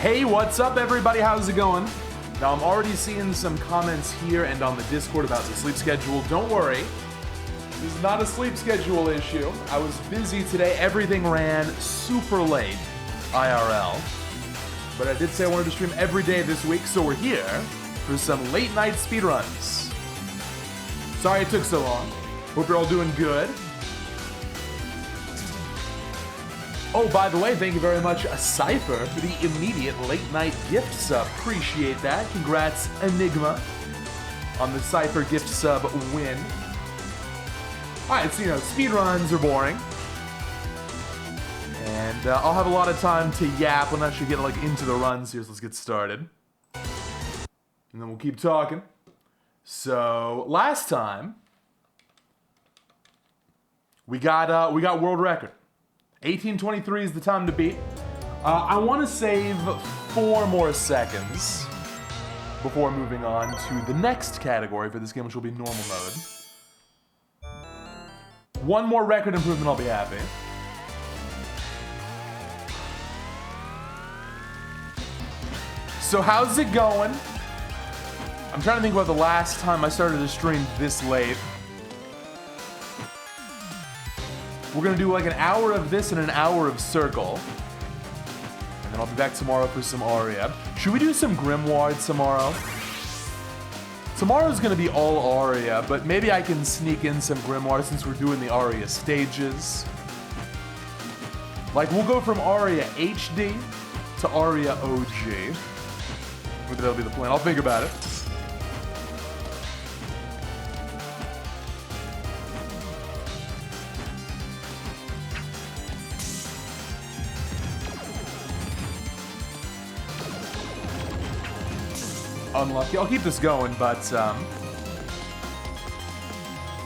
Hey, what's up everybody? How's it going? Now I'm already seeing some comments here and on the Discord about the sleep schedule. Don't worry, this is not a sleep schedule issue. I was busy today. Everything ran super late IRL. But I did say I wanted to stream every day this week, so we're here for some late night speedruns. Sorry it took so long. Hope you're all doing good. Oh, by the way, thank you very much, Cypher, for the immediate late night gift sub. Appreciate that. Congrats, Enigma, on the Cypher gift sub win. Alright, so speedruns are boring. And I'll have a lot of time to yap when I actually get into the runs here, so let's get started. And then we'll keep talking. So, last time, we got world record. 18:23 is the time to beat. I want to save 4 more seconds before moving on to the next category for this game, which will be normal mode. 1 more record improvement, I'll be happy. So how's it going? I'm trying to think about the last time I started to stream this late. We're gonna do an hour of this and an hour of Circle. And then I'll be back tomorrow for some Aria. Should we do some Grimoire tomorrow? Tomorrow's gonna be all Aria, but maybe I can sneak in some Grimoire since we're doing the Aria stages. We'll go from Aria HD to Aria OG. Maybe that'll be the plan. I'll think about it. Unlucky. I'll keep this going, but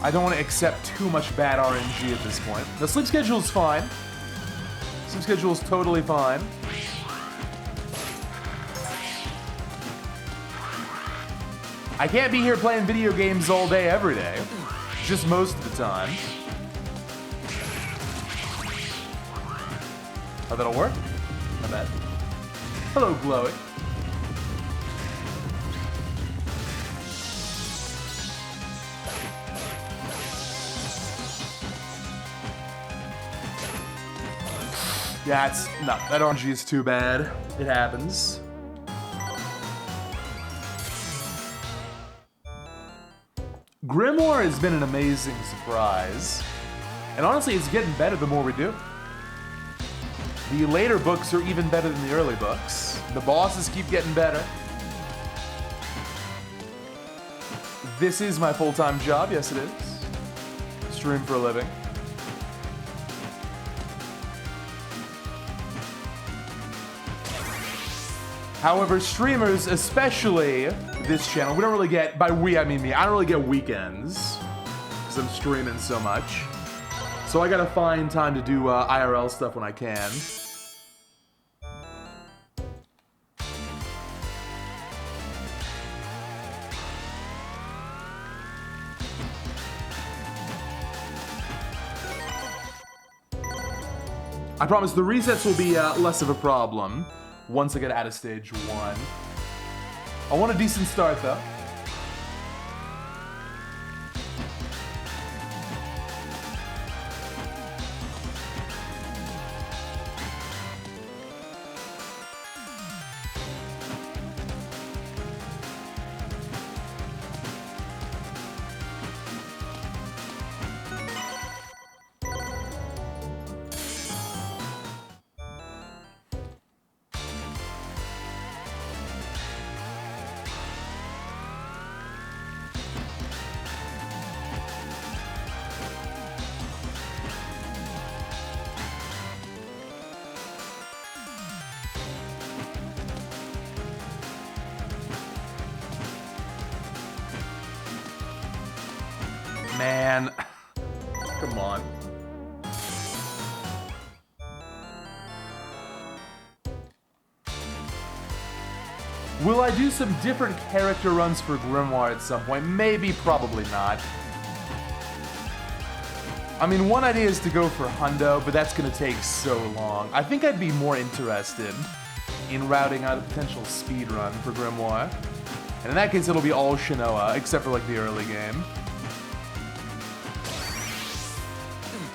I don't want to accept too much bad RNG at this point. The sleep schedule's fine. Sleep schedule's totally fine. I can't be here playing video games all day, every day. Just most of the time. Oh, that'll work? Not bad. Hello, Glowy. Yeah, that RNG is too bad. It happens. Grimoire has been an amazing surprise. And honestly, it's getting better the more we do. The later books are even better than the early books. The bosses keep getting better. This is my full-time job. Yes, it is. Stream for a living. However, streamers, especially this channel, we don't really get, by we I mean me, I don't really get weekends because I'm streaming so much. So I gotta find time to do IRL stuff when I can. I promise the resets will be less of a problem once I get out of stage 1. I want a decent start though. Man, come on. Will I do some different character runs for Grimoire at some point? Maybe, probably not. I mean, one idea is to go for Hundo, but that's gonna take so long. I think I'd be more interested in routing out a potential speed run for Grimoire. And in that case, it'll be all Shinoa, except for like the early game.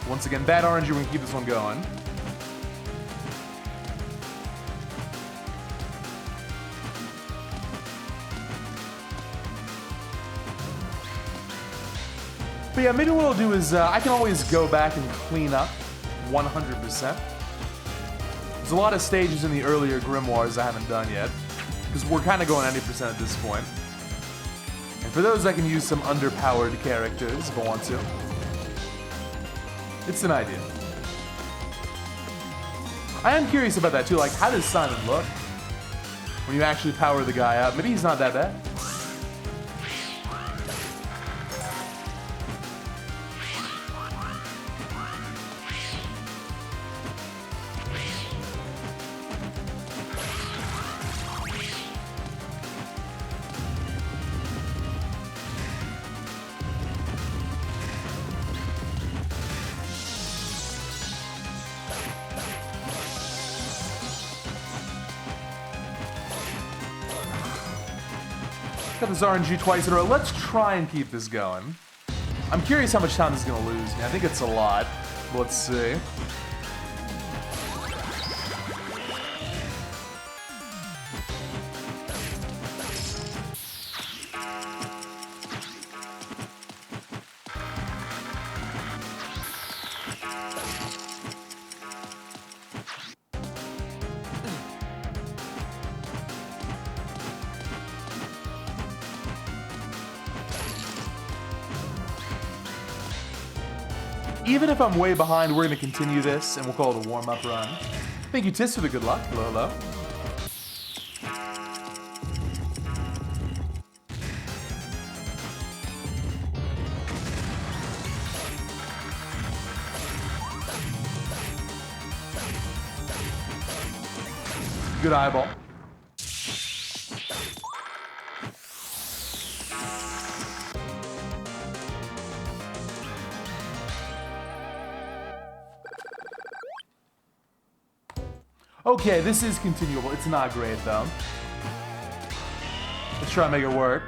Once again, bad RNG, we're gonna keep this one going. But yeah, maybe what I'll do is I can always go back and clean up 100%. There's a lot of stages in the earlier Grimoires I haven't done yet, because we're kind of going 90% at this point. And for those, I can use some underpowered characters if I want to. It's an idea. I am curious about that too, like how does Simon look when you actually power the guy up? Maybe he's not that bad. Got this RNG twice in a row. Let's try and keep this going. I'm curious how much time this is going to lose me. I think it's a lot. Let's see. Even if I'm way behind, we're going to continue this, and we'll call it a warm-up run. Thank you, Tis, for the good luck. Hello, hello. Good eyeball. Okay, this is continuable. It's not great, though. Let's try and make it work.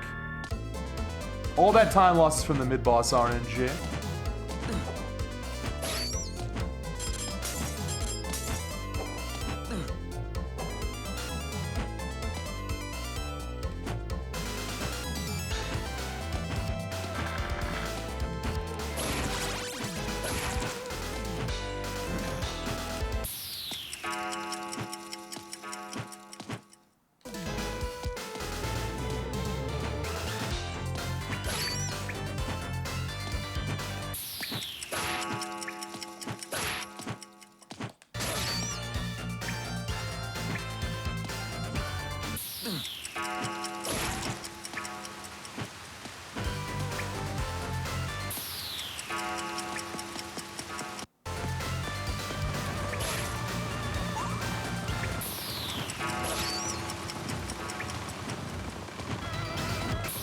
All that time lost is from the mid-boss RNG.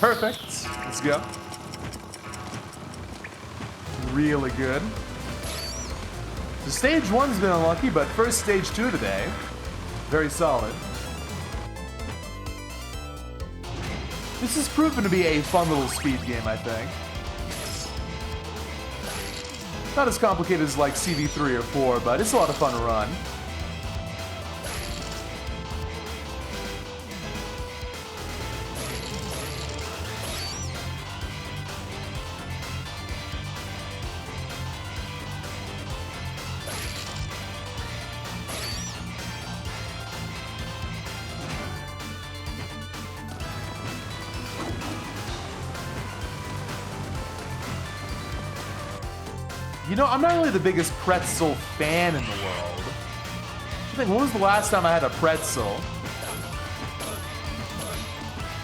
Perfect. Let's go. Really good. So stage one's been unlucky, but first stage two today, very solid. This has proven to be a fun little speed game, I think. Not as complicated as like CV3 or 4, but it's a lot of fun to run. You know, I'm not really the biggest pretzel fan in the world. I think, when was the last time I had a pretzel?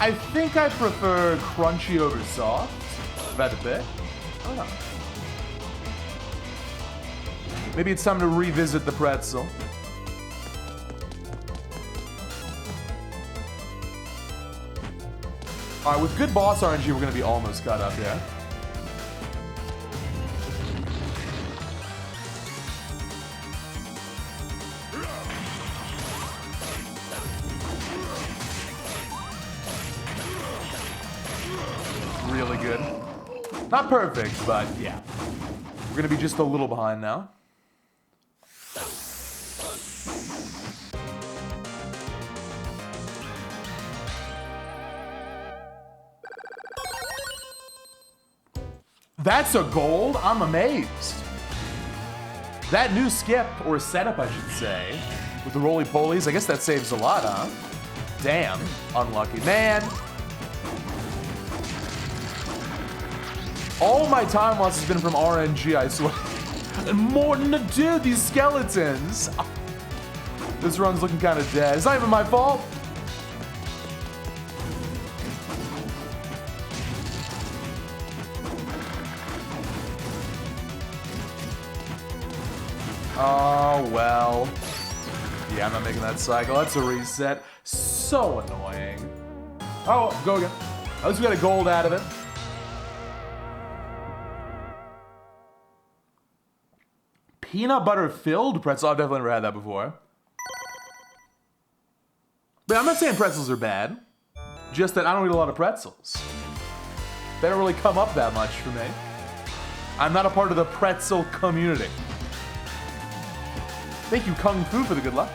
I think I prefer crunchy over soft. Is that a bit? I don't know. Maybe it's time to revisit the pretzel. Alright, with good boss RNG, we're going to be almost caught up here. Not perfect, but yeah. We're gonna be just a little behind now. That's a gold? I'm amazed. That new skip, or setup I should say, with the roly-polies, I guess that saves a lot, huh? Damn, unlucky. Man. All my time loss has been from RNG, I swear. And more than dude, these skeletons. This run's looking kind of dead. It's not even my fault. Oh, well. Yeah, I'm not making that cycle. That's a reset. So annoying. Oh, go again. At least we got a gold out of it. Peanut butter filled pretzel. I've definitely never had that before. But I'm not saying pretzels are bad. Just that I don't eat a lot of pretzels. They don't really come up that much for me. I'm not a part of the pretzel community. Thank you, Kung Fu, for the good luck.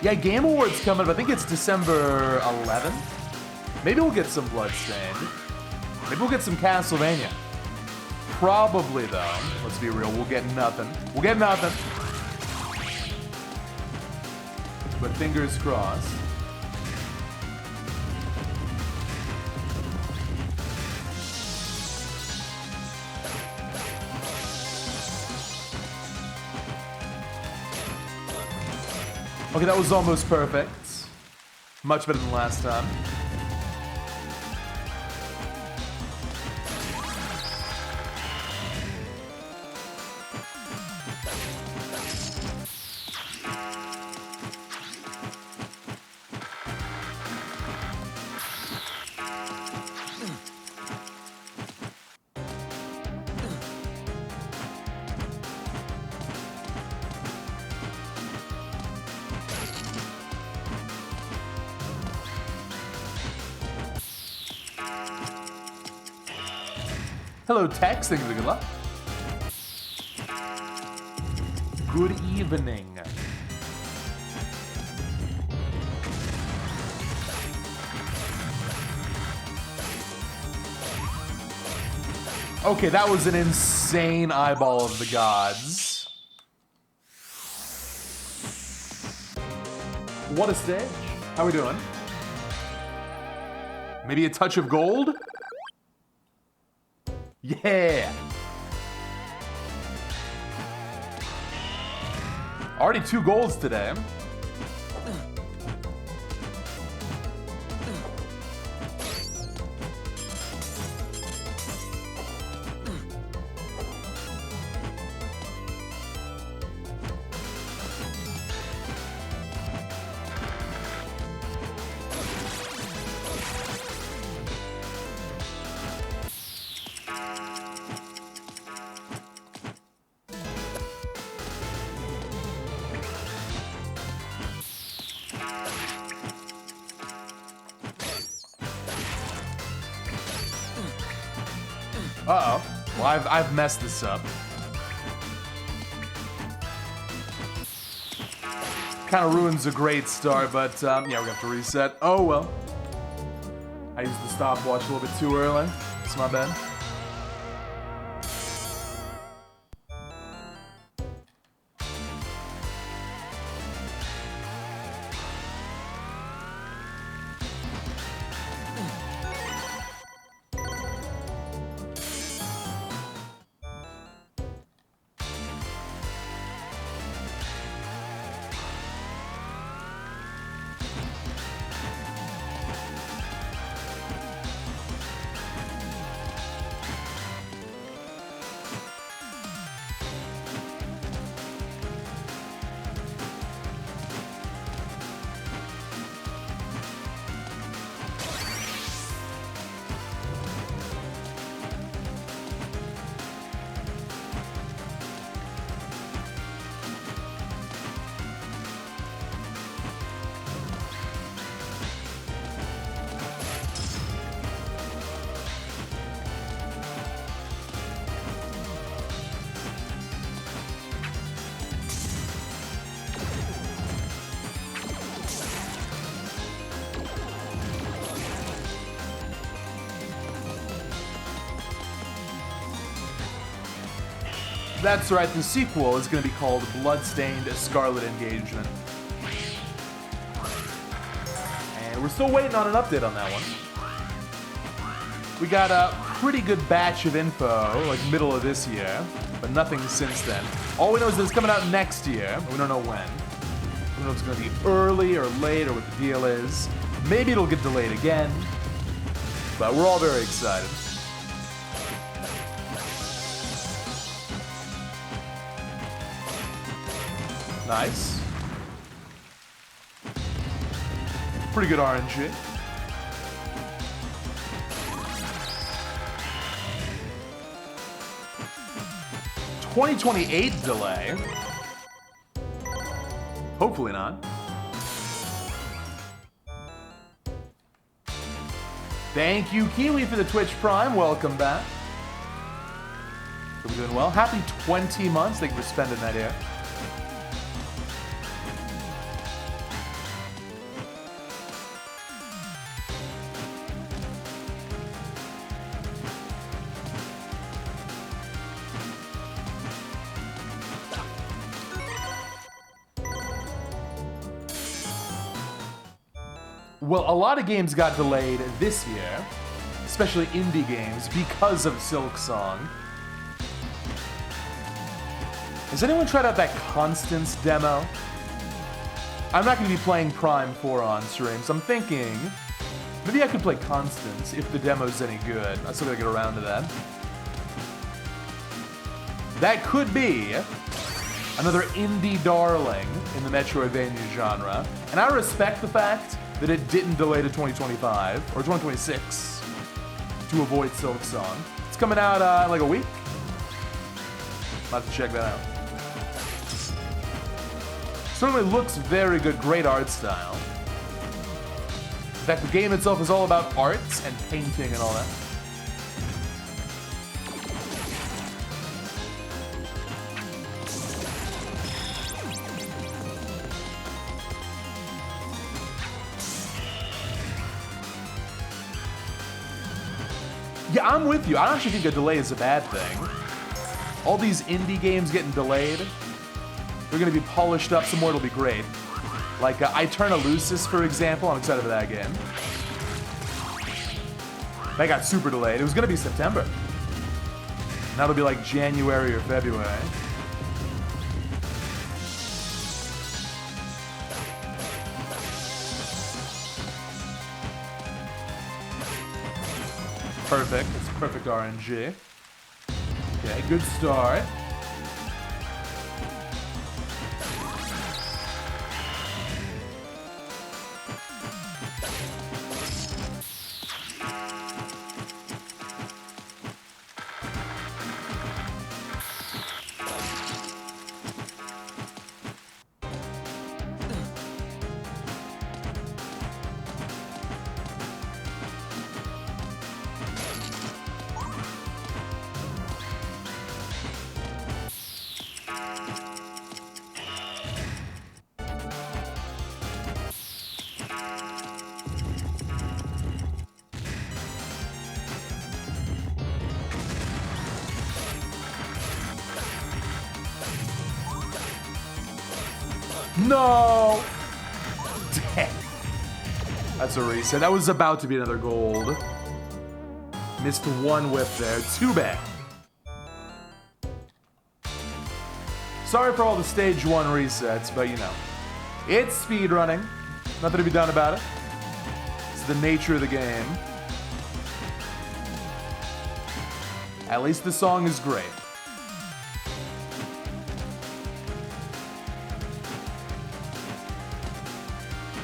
Yeah, Game Awards coming up. I think it's December 11th. Maybe we'll get some Bloodstained. Maybe we'll get some Castlevania. Probably, though. Let's be real. We'll get nothing. We'll get nothing. But fingers crossed. Okay, that was almost perfect. Much better than last time. Hello, Tex. Thank you for the good luck. Good evening. Okay, that was an insane eyeball of the gods. What a stage. How we doing? Maybe a touch of gold? Yeah! Already 2 golds today. Uh-oh. Well, I've messed this up. Kind of ruins a great start, but yeah, we're gonna have to reset. Oh, well. I used the stopwatch a little bit too early. It's my bad. That's right, the sequel is going to be called Bloodstained Scarlet Engagement. And we're still waiting on an update on that one. We got a pretty good batch of info, like middle of this year, but nothing since then. All we know is that it's coming out next year, but we don't know when. We don't know if it's going to be early or late or what the deal is. Maybe it'll get delayed again, but we're all very excited. Nice. Pretty good RNG. $2028 delay. Hopefully not. Thank you, Kiwi, for the Twitch Prime. Welcome back. Hope you're doing well. Happy 20 months. Thank you for spending that here. Well, a lot of games got delayed this year, especially indie games, because of Silksong. Has anyone tried out that Constance demo? I'm not going to be playing Prime 4 on stream, so I'm thinking maybe I could play Constance if the demo's any good. I still got to get around to that. That could be another indie darling in the Metroidvania genre, and I respect the fact that it didn't delay to 2025 or 2026 to avoid Silksong. It's coming out in like a week. I'll have to check that out. Certainly looks very good, great art style. In fact, the game itself is all about arts and painting and all that. Yeah, I'm with you. I don't actually think a delay is a bad thing. All these indie games getting delayed, they're going to be polished up some more. It'll be great. Like Eterna Lucis, for example. I'm excited for that game. That got super delayed. It was going to be September. Now it'll be like January or February. Perfect. It's perfect RNG. Okay, good start. No! Damn. That's a reset. That was about to be another gold. Missed one whip there. Too bad. Sorry for all the stage 1 resets, but you know. It's speedrunning. Nothing to be done about it. It's the nature of the game. At least the song is great.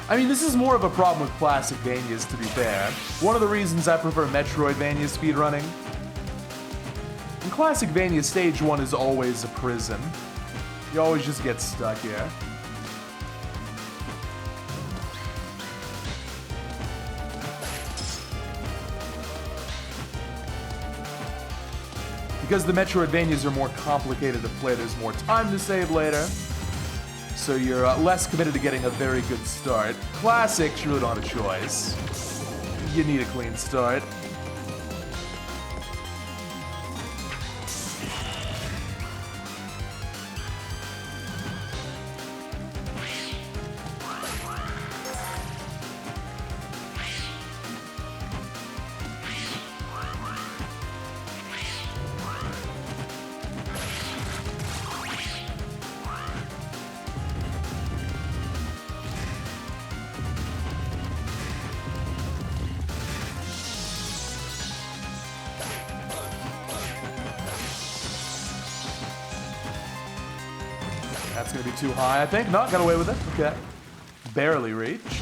I mean, this is more of a problem with classic Vanias, to be fair. One of the reasons I prefer Metroidvania speedrunning. In classic Vania, stage 1 is always a prison. You always just get stuck here. Because the Metroidvanias are more complicated to play, there's more time to save later. So you're less committed to getting a very good start. Classics, you really don't have a choice. You need a clean start. That's gonna be too high, I think. No, got away with it. Okay. Barely reached.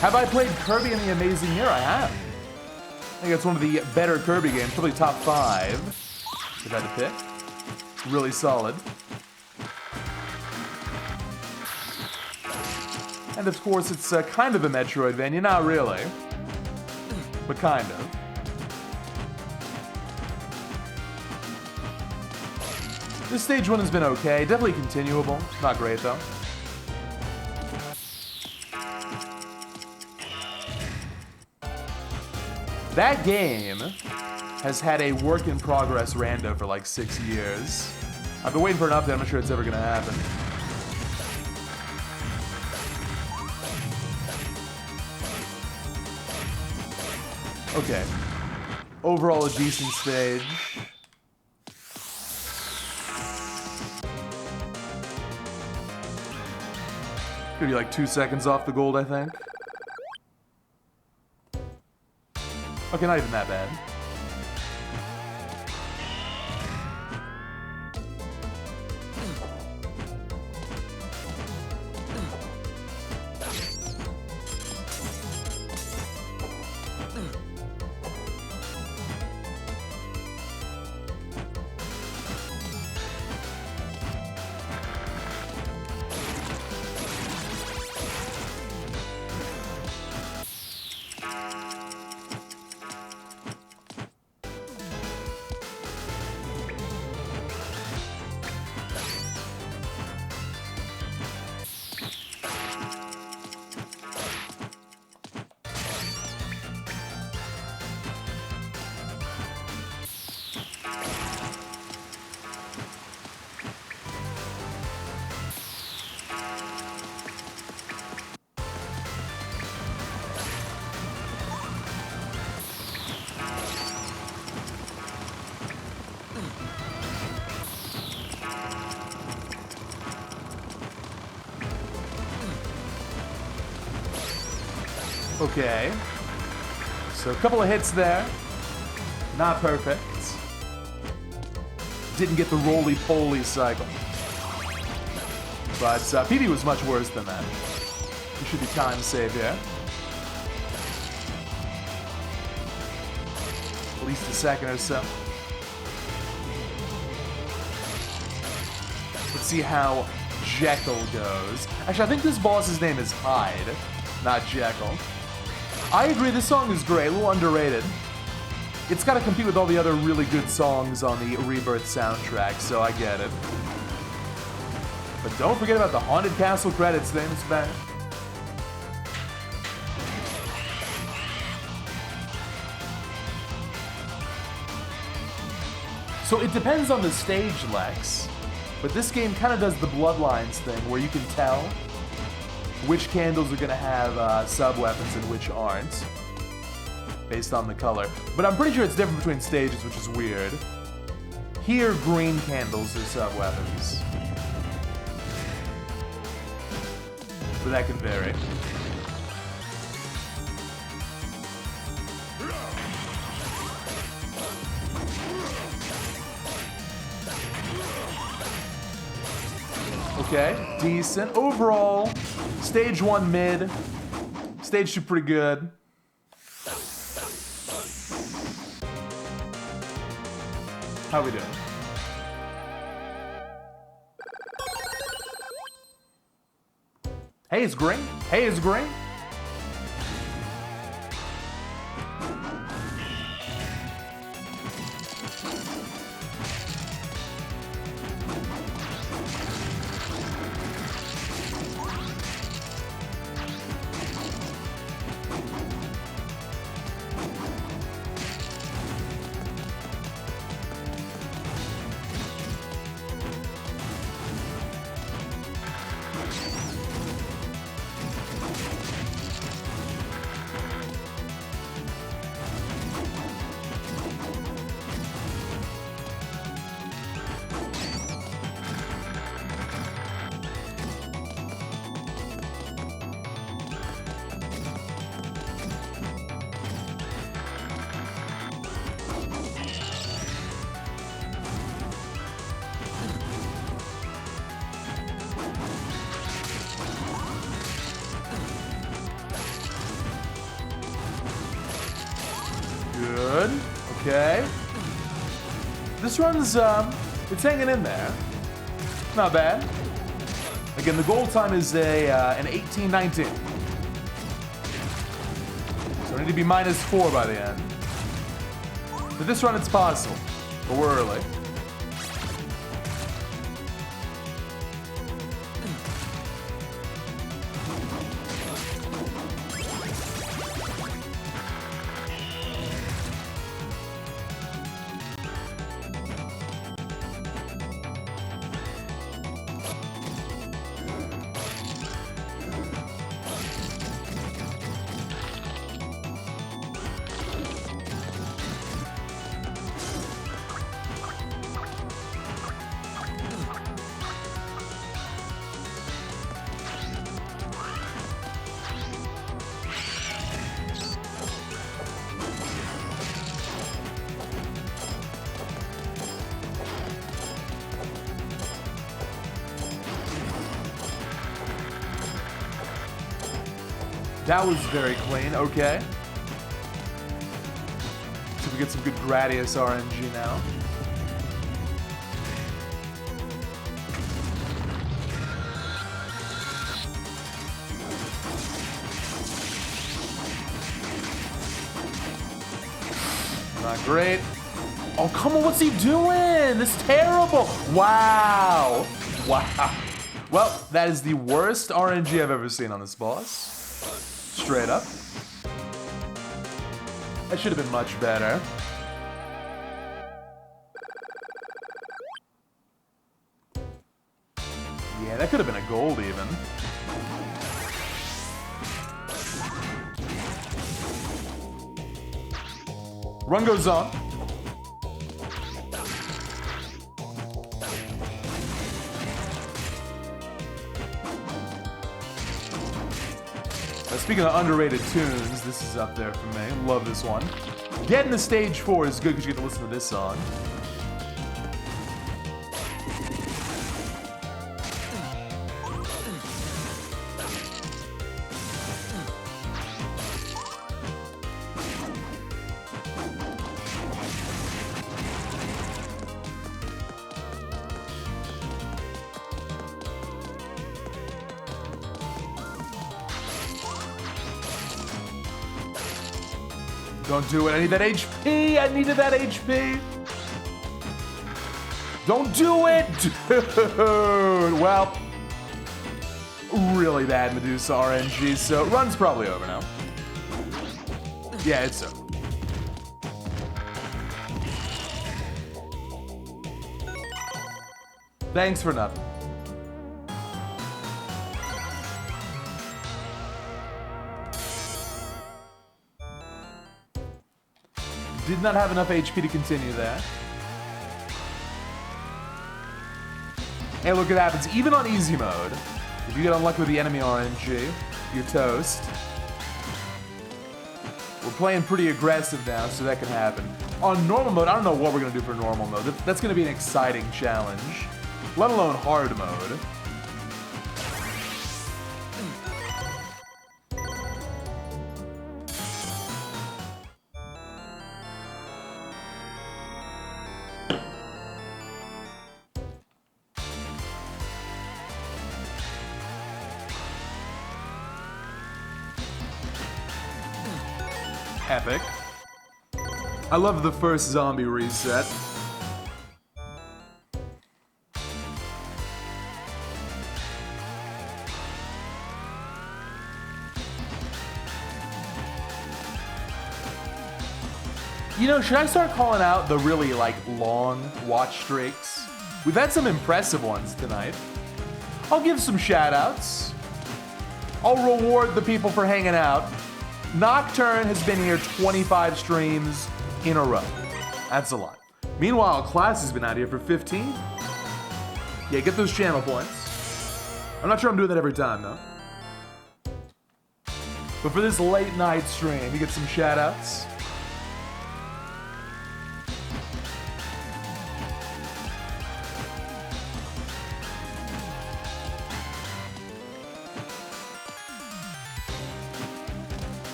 Have I played Kirby and the Amazing Year? I have. I think it's one of the better Kirby games, probably top 5, if I had to pick. Really solid. And of course, it's kind of a Metroidvania, not really, but kind of. This stage 1 has been okay, definitely continuable, not great though. That game has had a work in progress rando for like 6 years. I've been waiting for an update, I'm not sure it's ever gonna happen. Okay. Overall, a decent stage. Gonna be like 2 seconds off the gold, I think. Okay, not even that bad. Okay. So a couple of hits there. Not perfect. Didn't get the roly-poly cycle. But PB was much worse than that. It should be time saved here. At least a second or so. Let's see how Jekyll goes. Actually, I think this boss's name is Hyde, not Jekyll. I agree, this song is great, a little underrated. It's got to compete with all the other really good songs on the Rebirth soundtrack, so I get it. But don't forget about the Haunted Castle credits, Famous Ben. So it depends on the stage, Lex, but this game kind of does the Bloodlines thing, where you can tell which candles are going to have sub-weapons and which aren't, based on the color. But I'm pretty sure it's different between stages, which is weird. Here, green candles are sub-weapons. But that can vary. Okay, decent. Overall, stage 1 mid, stage 2 pretty good. How we doing? Hey, it's green. Hey, it's green. good. Okay. This run's, it's hanging in there. Not bad. Again, the goal time is an 18-19. So I need to be -4 by the end. For this run, it's possible, but we're early. That was very clean, okay. So we get some good Gradius RNG now. Not great. Oh, come on, what's he doing? This is terrible. Wow. Wow. Well, that is the worst RNG I've ever seen on this boss. Straight up. That should have been much better. Yeah, that could have been a gold even. Run goes on. Speaking of underrated tunes, this is up there for me. Love this one. Getting to stage 4 is good because you get to listen to this song. Don't do it. I need that HP. I needed that HP. Don't do it, dude. Well, really bad Medusa RNG, so run's probably over now. Yeah, it's over. Thanks for nothing. Did not have enough HP to continue there. Hey, look what happens. Even on easy mode, if you get unlucky with the enemy RNG, you're toast. We're playing pretty aggressive now, so that can happen. On normal mode, I don't know what we're going to do for normal mode. That's going to be an exciting challenge, let alone hard mode. Epic. I love the first zombie reset. You know, should I start calling out the really, like, long watch streaks? We've had some impressive ones tonight. I'll give some shout-outs. I'll reward the people for hanging out. Nocturne has been here 25 streams in a row. That's a lot. Meanwhile, Class has been out here for 15. Yeah, get those channel points. I'm not sure I'm doing that every time, though. But for this late night stream, you get some shout-outs.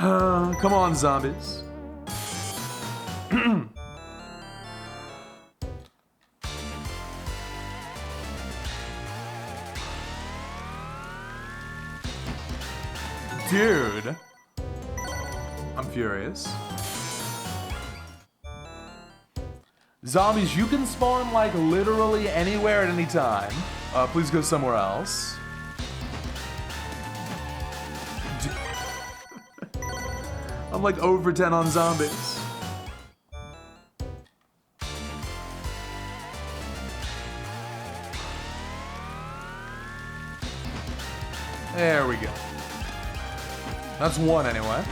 Come on, zombies. Dude. I'm furious. Zombies, you can spawn like literally anywhere at any time. Please go somewhere else. I'm like over 10 on zombies. There we go. That's one anyway.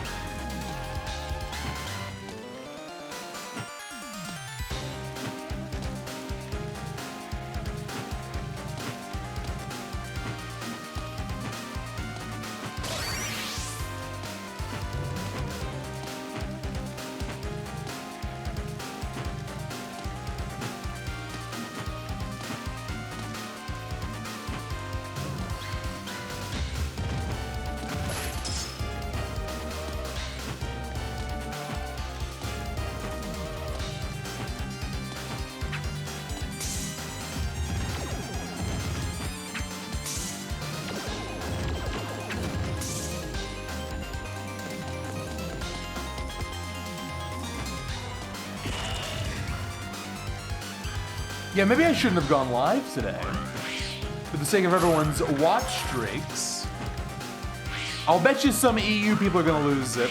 Yeah, maybe I shouldn't have gone live today. For the sake of everyone's watch streaks. I'll bet you some EU people are gonna lose it.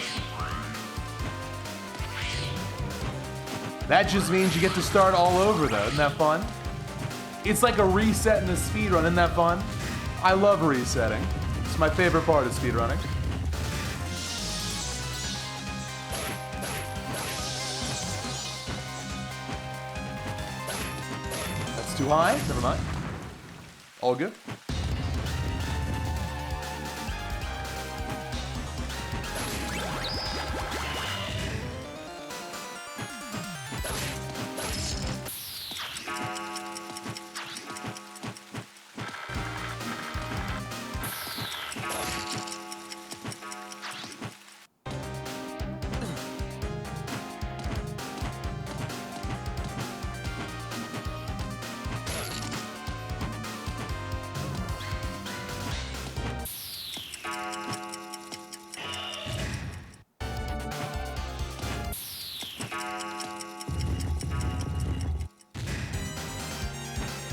That just means you get to start all over though, isn't that fun? It's like a reset in a speedrun, isn't that fun? I love resetting. It's my favorite part of speedrunning. Too high? Never mind. All good.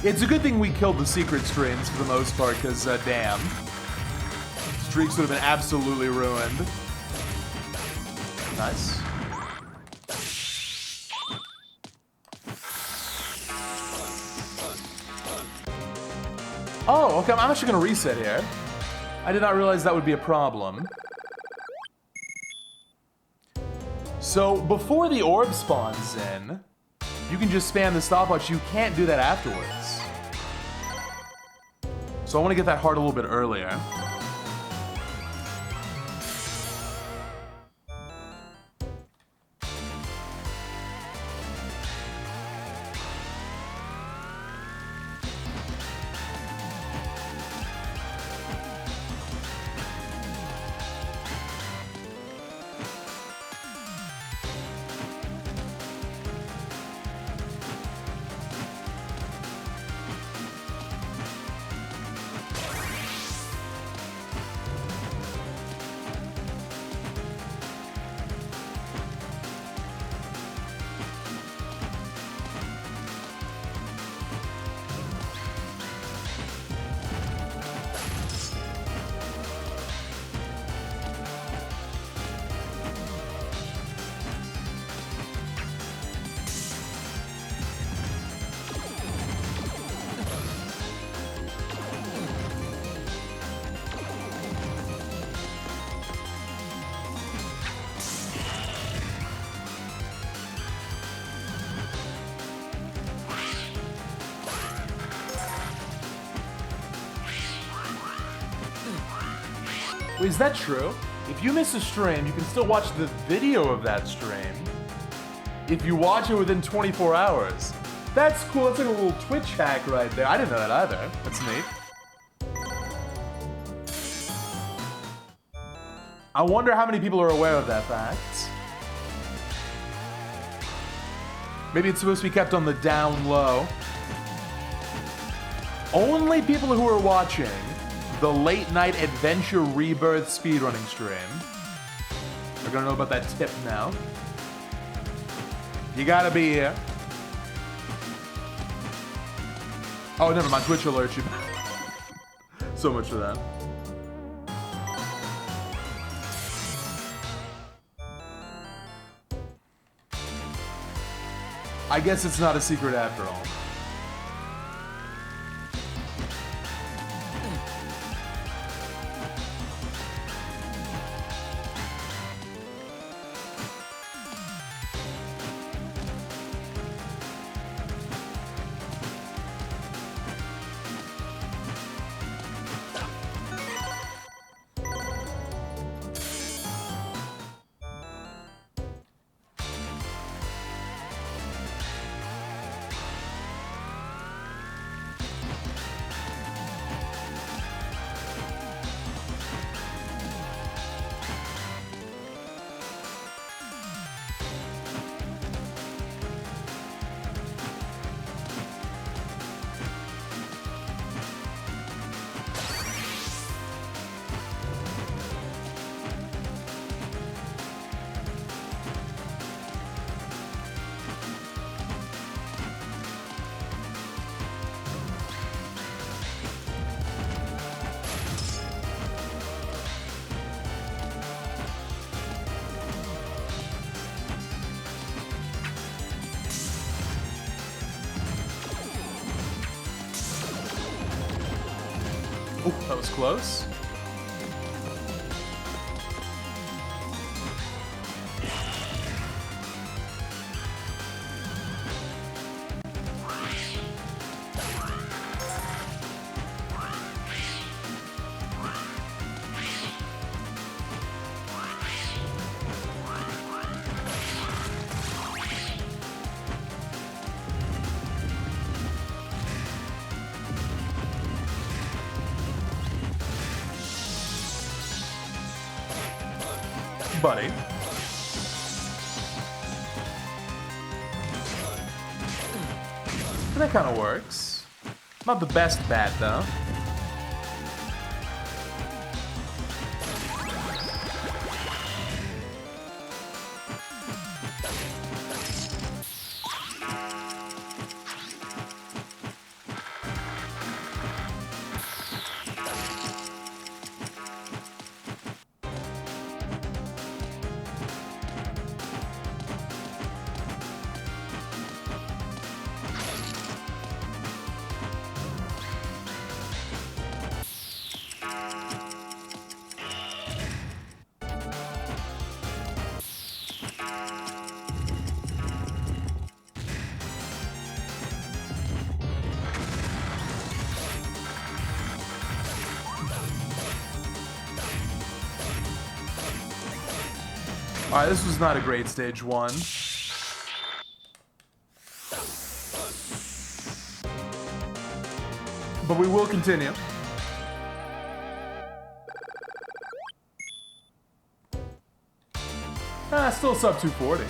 It's a good thing we killed the secret streams for the most part, because, damn. Streaks would have been absolutely ruined. Nice. Oh, okay, I'm actually gonna reset here. I did not realize that would be a problem. So, before the orb spawns in, you can just spam the stopwatch. You can't do that afterwards. So I want to get that heart a little bit earlier. Wait, is that true? If you miss a stream, you can still watch the video of that stream if you watch it within 24 hours. That's cool. That's like a little Twitch hack right there. I didn't know that either. That's neat. I wonder how many people are aware of that fact. Maybe it's supposed to be kept on the down low. Only people who are watching the late night adventure rebirth speedrunning stream are gonna know about that tip now. You gotta be here. Oh, never mind. Twitch alerts you. So much for that. I guess it's not a secret after all. Oh, that was close. Buddy. That kind of works. Not the best bat, though. Alright, this was not a great stage one. But we will continue. Still sub 240.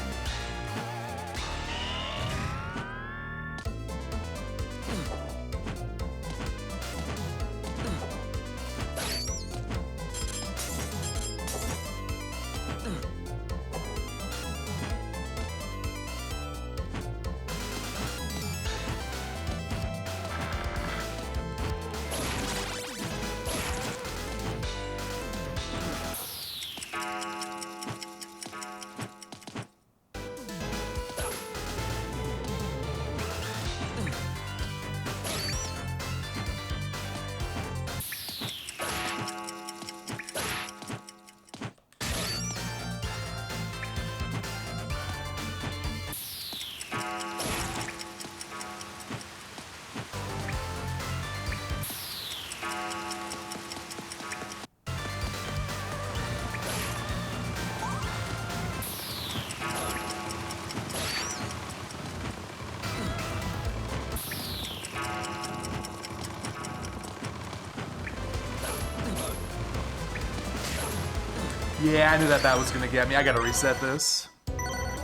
Yeah, I knew that was gonna get me. I gotta reset this.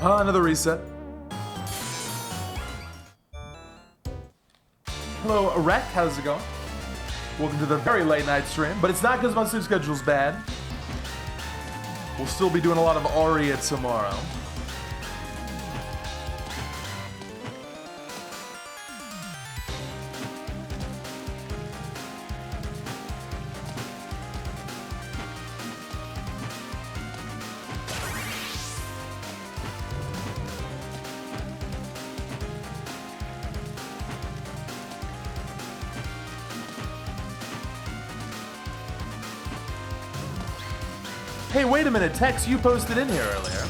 Another reset. Hello, Rek. How's it going? Welcome to the very late night stream. But it's not because my sleep schedule's bad. We'll still be doing a lot of Aria tomorrow. Hey, wait a minute, Tex, you posted in here earlier.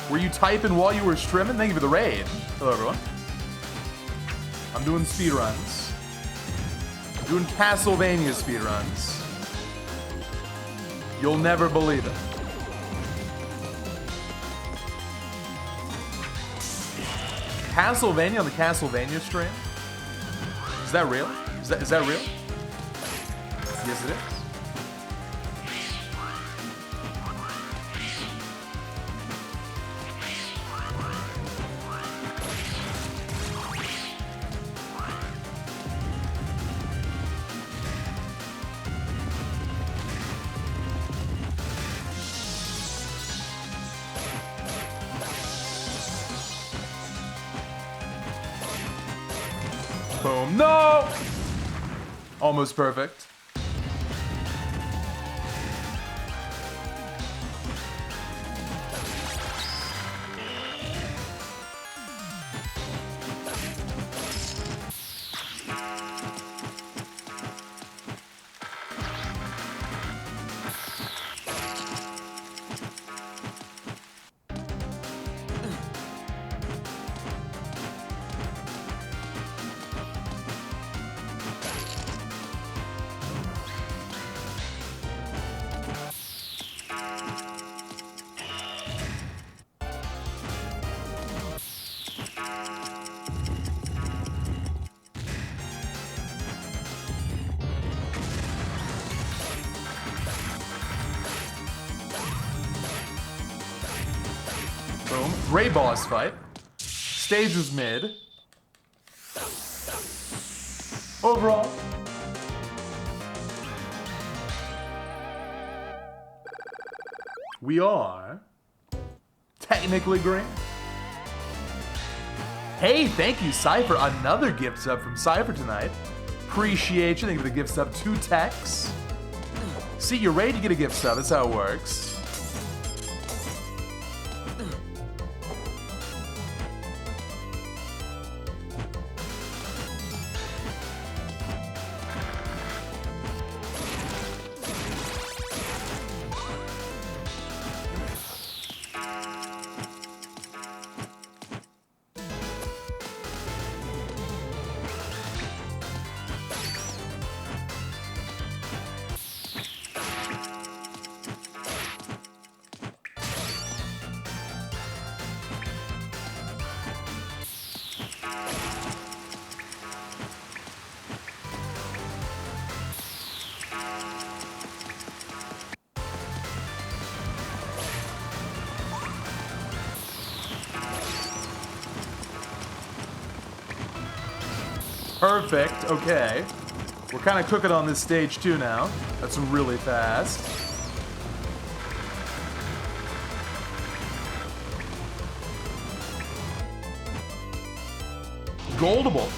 Were you typing while you were streaming? Thank you for the raid. Hello, everyone. I'm doing speedruns. I'm doing Castlevania speedruns. You'll never believe it. Castlevania on the Castlevania stream? Is that real? Is that real? Yes, it is. Boom. No! Almost perfect. Boom. Great boss fight. Stage was mid. Overall. We are technically green. Hey, thank you, Cypher. Another gift sub from Cypher tonight. Appreciate you. Thank you for the gift sub. 2 techs. See, you're ready to get a gift sub. That's how it works. Perfect, okay. We're kind of cooking on this stage too now. That's really fast. Goldable.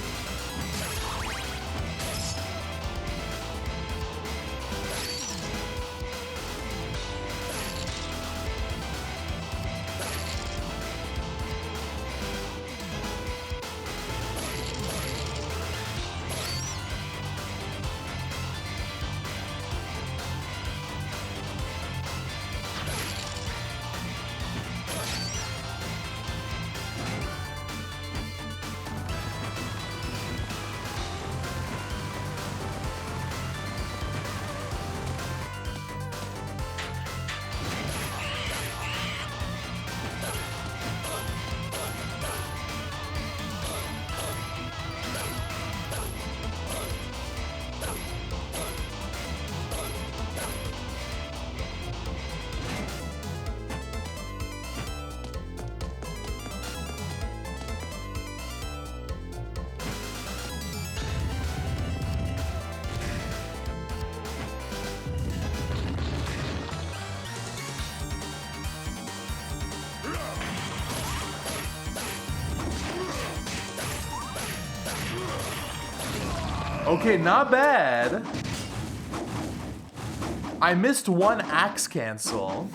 Okay, not bad. I missed one axe cancel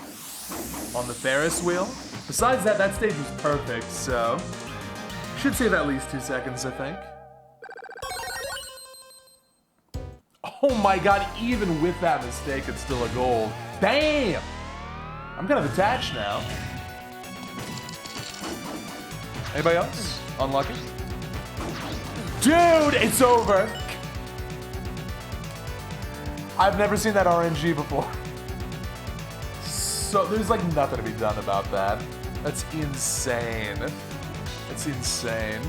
on the Ferris wheel. Besides that, that stage was perfect, so should save at least 2 seconds, I think. Oh my god, even with that mistake, it's still a gold. Damn! I'm kind of attached now. Anybody else? Unlucky? Dude, it's over! I've never seen that RNG before. So there's like nothing to be done about that. That's insane. That's insane.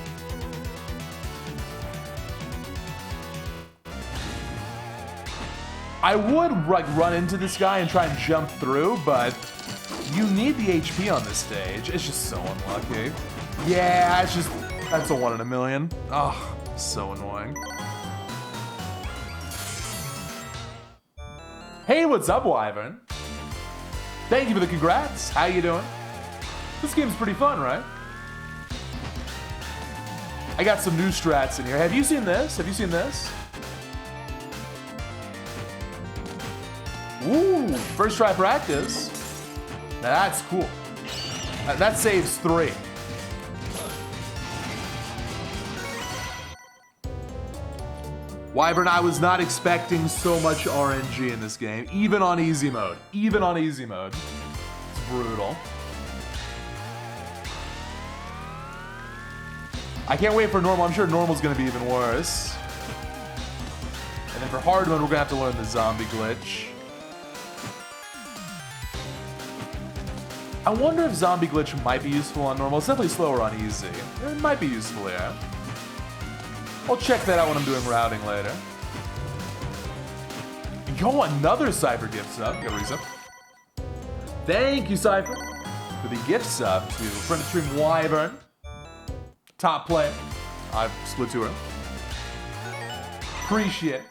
I would like run into this guy and try and jump through, but you need the HP on this stage. It's just so unlucky. Yeah, it's just, that's a 1 in a million. Oh, so annoying. Hey, what's up, Wyvern? Thank you for the congrats. How you doing? This game's pretty fun, right? I got some new strats in here. Have you seen this? Have you seen this? Ooh, first try practice. Now that's cool. That saves 3. Wyvern, I was not expecting so much RNG in this game, even on easy mode. Even on easy mode. It's brutal. I can't wait for normal. I'm sure normal's gonna be even worse. And then for hard mode, we're gonna have to learn the zombie glitch. I wonder if zombie glitch might be useful on normal. It's definitely slower on easy. It might be useful, yeah. I'll check that out when I'm doing routing later. Yo, another Cypher gift sub. Get a resub. Thank you, Cypher, for the gift sub to friend of stream Wyvern. Top player. I've split to her. Appreciate it.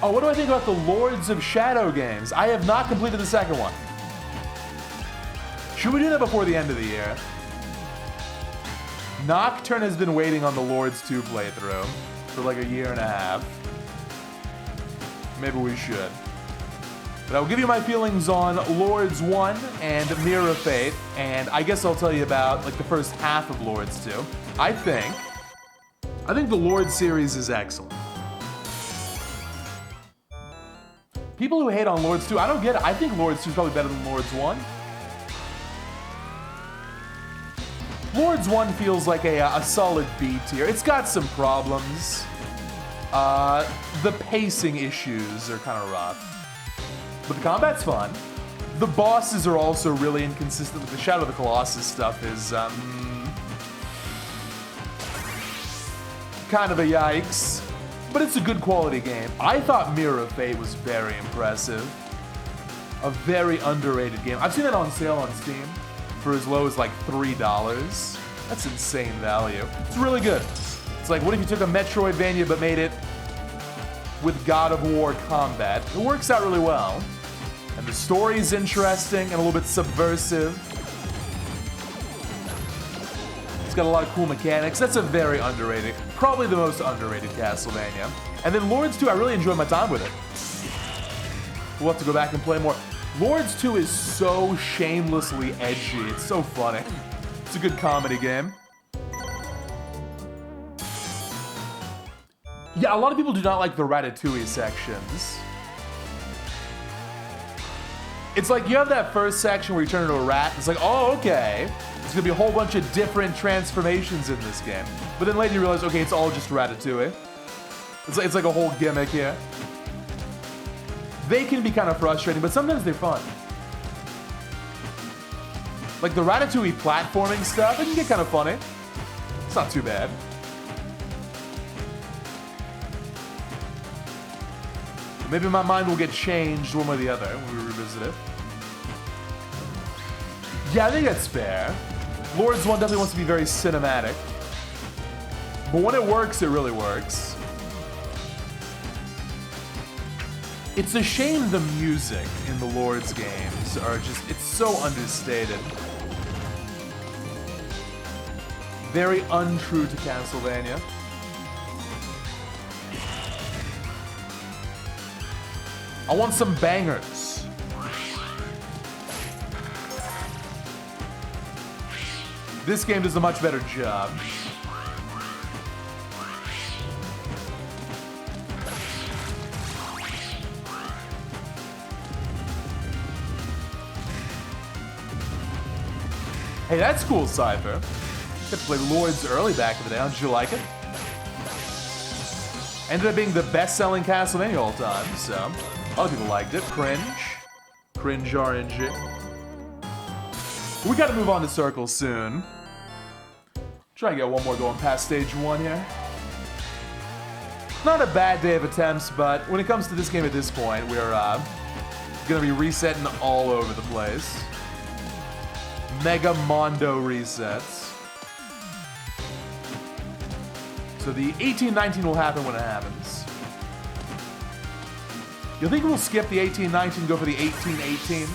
Oh, what do I think about the Lords of Shadow games? I have not completed the second one. Should we do that before the end of the year? Nocturne has been waiting on the Lords 2 playthrough for like a year and a half. Maybe we should. But I will give you my feelings on Lords 1 and Mirror of Fate, and I guess I'll tell you about like the first half of Lords 2. I think the Lords series is excellent. People who hate on Lords 2, I don't get it. I think Lords 2 is probably better than Lords 1. Lords 1 feels like a solid B tier. It's got some problems. The pacing issues are kind of rough. But the combat's fun. The bosses are also really inconsistent. The Shadow of the Colossus stuff is kind of a yikes. But it's a good quality game. I thought Mirror of Fate was very impressive. A very underrated game. I've seen it on sale on Steam for as low as like $3. That's insane value. It's really good. It's like, what if you took a Metroidvania but made it with God of War combat? It works out really well. And the story's interesting and a little bit subversive. It's got a lot of cool mechanics. That's a very underrated, probably the most underrated Castlevania. And then Lords 2, I really enjoyed my time with it. We'll have to go back and play more. Lords 2 is so shamelessly edgy. It's so funny. It's a good comedy game. Yeah, a lot of people do not like the Ratatouille sections. It's like you have that first section where you turn into a rat. It's like, oh, okay. There's gonna be a whole bunch of different transformations in this game. But then later you realize, okay, it's all just Ratatouille. It's like a whole gimmick here. They can be kind of frustrating, but sometimes they're fun. Like the Ratatouille platforming stuff, it can get kind of funny. It's not too bad. Maybe my mind will get changed one way or the other when we revisit it. Yeah, I think that's fair. Lords 1 definitely wants to be very cinematic. But when it works, it really works. It's a shame the music in the Lords games are just, it's so understated. Very untrue to Castlevania. I want some bangers. This game does a much better job. Hey, that's cool, Cypher. Got to play Lloyd's early back in the day. How'd you like it? Ended up being the best-selling Castlevania all time, so a lot of people liked it. Cringe. Cringe RNG. We gotta move on to Circle soon. Try and get one more going past stage 1 here. Not a bad day of attempts, but when it comes to this game at this point, we're gonna be resetting all over the place. Mega Mondo resets. So the 18-19 will happen when it happens. You think we'll skip the 18-19 and go for the 18-18?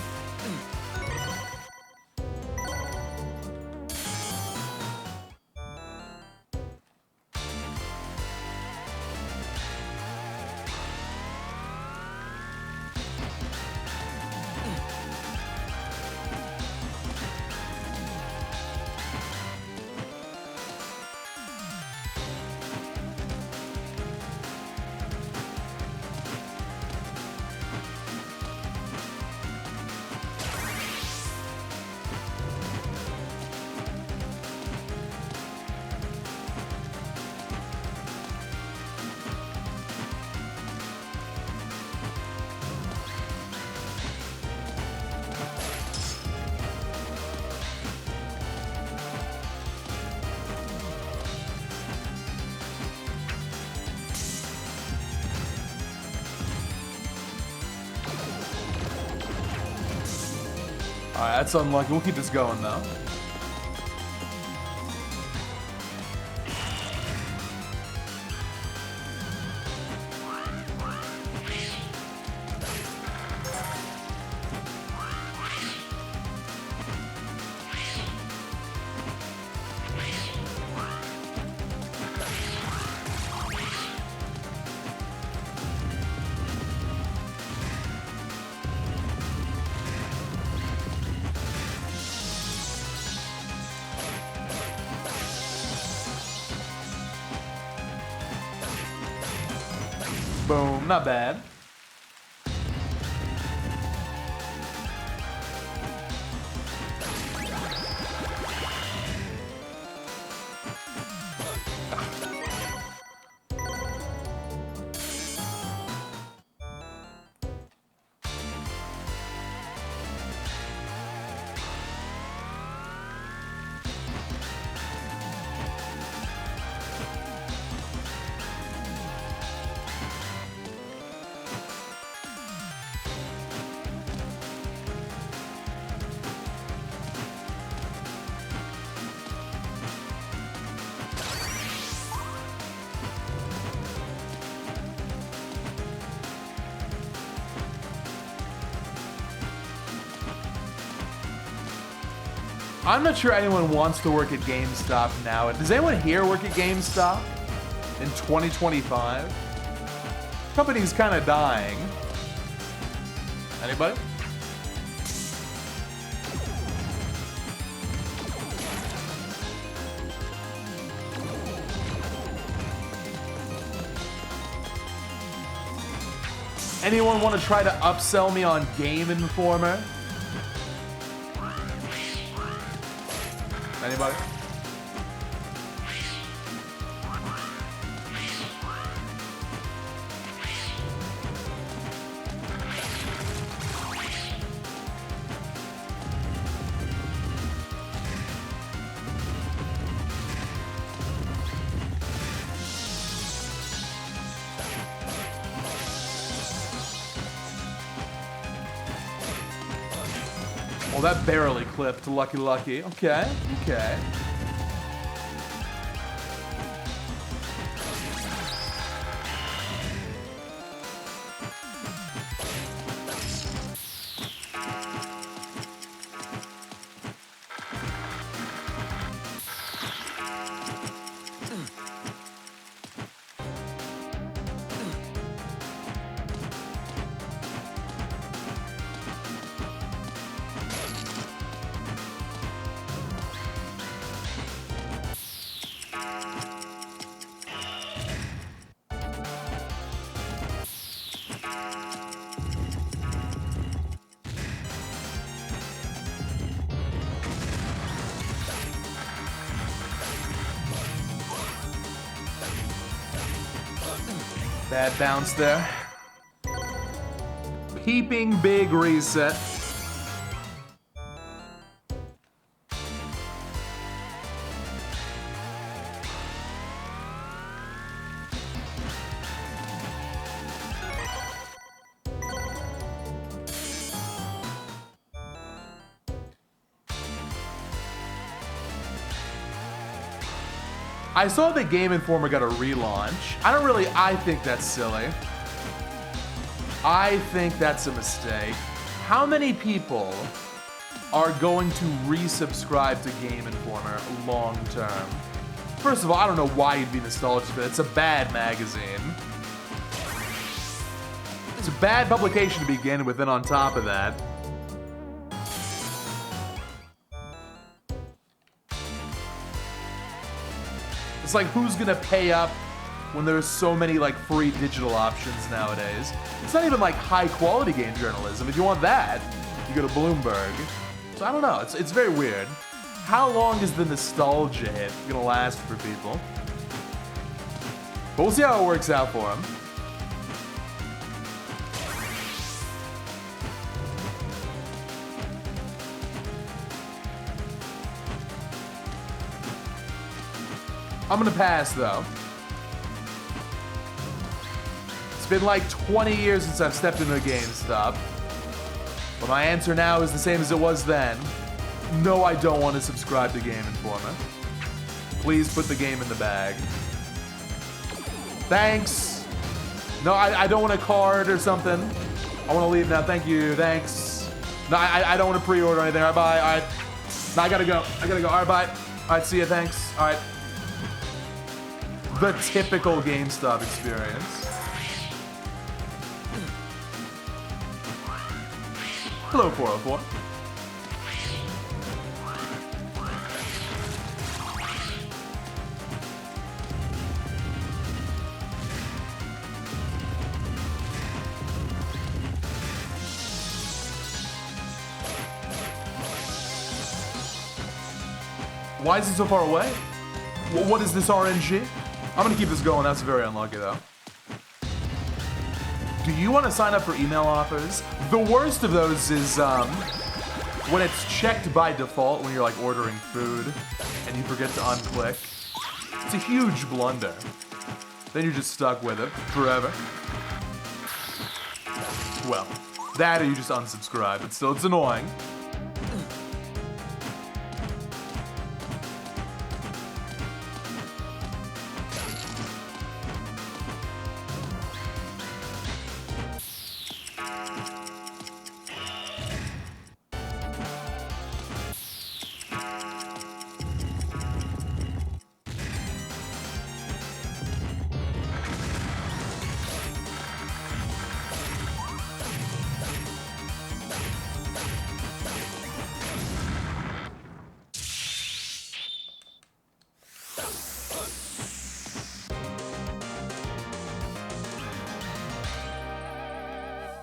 Alright, that's unlucky. We'll keep this going, though. Boom, not bad. I'm not sure anyone wants to work at GameStop now. Does anyone here work at GameStop in 2025? The company's kind of dying. Anybody? Anyone want to try to upsell me on Game Informer? Anybody? Well, that barely clipped. Lucky. Okay. Bad bounce there. Peeping big reset. I saw that Game Informer got a relaunch. I think that's silly. I think that's a mistake. How many people are going to resubscribe to Game Informer long term? First of all, I don't know why you'd be nostalgic, but it's a bad magazine. It's a bad publication to begin with, and on top of that, it's like, who's gonna pay up when there's so many like free digital options nowadays? It's not even like high quality game journalism. If you want that, you go to Bloomberg. So I don't know, it's very weird. How long is the nostalgia hit gonna last for people? But we'll see how it works out for them. I'm gonna pass, though. It's been like 20 years since I've stepped into a GameStop. But my answer now is the same as it was then. No, I don't want to subscribe to Game Informer. Please put the game in the bag. Thanks. No, I don't want a card or something. I want to leave now. Thank you. Thanks. No, I don't want to pre-order anything. All right, bye. All right. No, I gotta go. All right, bye. All right, see you. Thanks. All right. The typical GameStop experience. Hello, 404. Why is it so far away? What is this RNG? I'm gonna keep this going. That's very unlucky, though. Do you want to sign up for email offers? The worst of those is when it's checked by default when you're like ordering food and you forget to unclick. It's a huge blunder. Then you're just stuck with it forever. Well, that or you just unsubscribe, but still, it's annoying.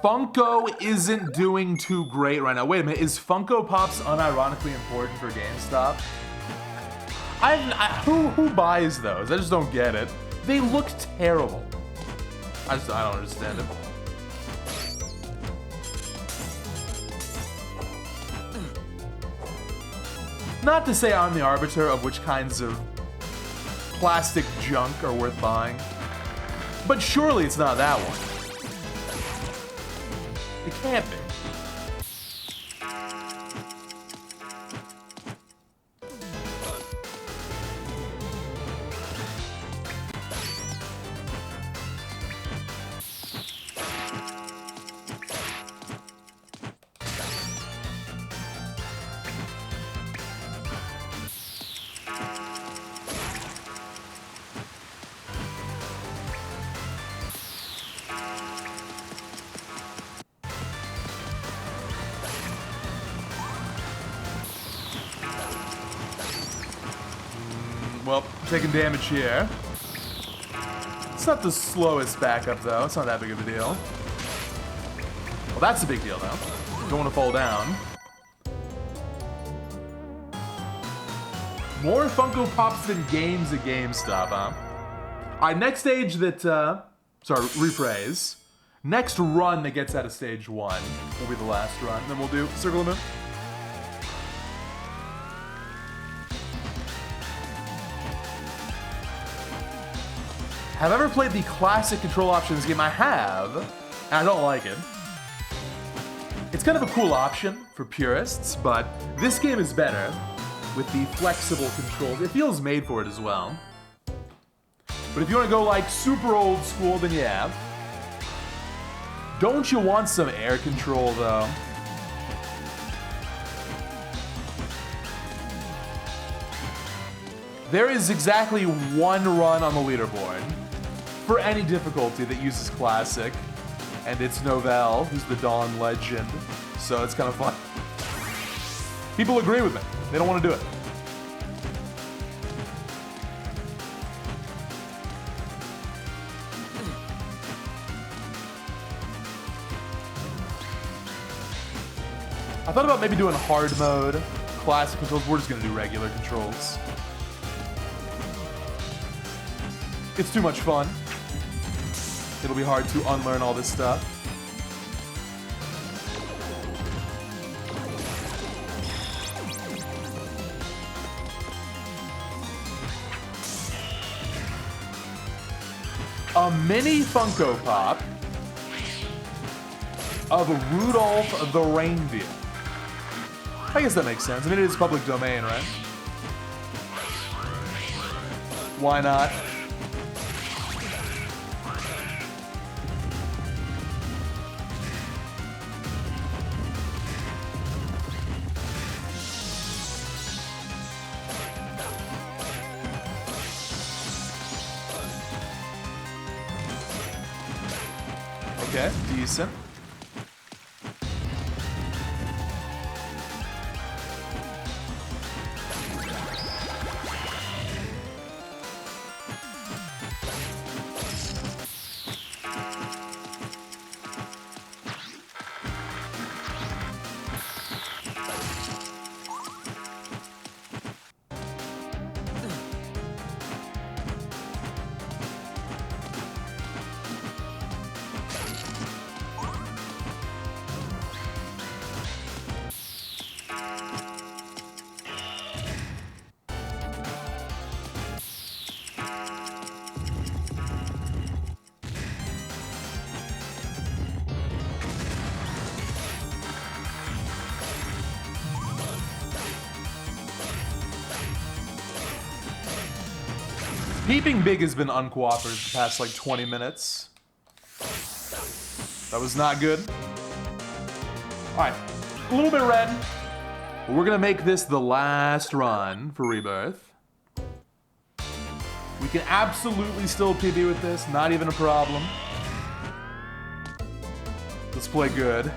Funko isn't doing too great right now. Wait a minute, is Funko Pops unironically important for GameStop? Who buys those? I just don't get it. They look terrible. I don't understand it. Not to say I'm the arbiter of which kinds of plastic junk are worth buying, but surely it's not that one. It can't be. Taking damage here. It's not the slowest backup, though. It's not that big of a deal. Well, that's a big deal, though. Don't want to fall down. More Funko Pops than games at GameStop, huh? Alright, next stage that, sorry, rephrase. Next run that gets out of stage 1 will be the last run. Then we'll do Circle of the Moon. Have I ever played the classic control options game? I have, and I don't like it. It's kind of a cool option for purists, but this game is better with the flexible controls. It feels made for it as well. But if you want to go like super old school, then yeah. Don't you want some air control though? There is exactly one run on the leaderboard for any difficulty that uses classic, and it's Novell, who's the Dawn legend, so it's kind of fun. People agree with me. They don't want to do it. I thought about maybe doing hard mode, classic controls. We're just gonna do regular controls. It's too much fun. It'll be hard to unlearn all this stuff. A mini Funko Pop of Rudolph the Reindeer. I guess that makes sense. I mean, it is public domain, right? Why not? Okay, decent. Peeping Big has been uncooperative the past like 20 minutes. That was not good. Alright, a little bit red. But we're gonna make this the last run for Rebirth. We can absolutely still PB with this, not even a problem. Let's play good.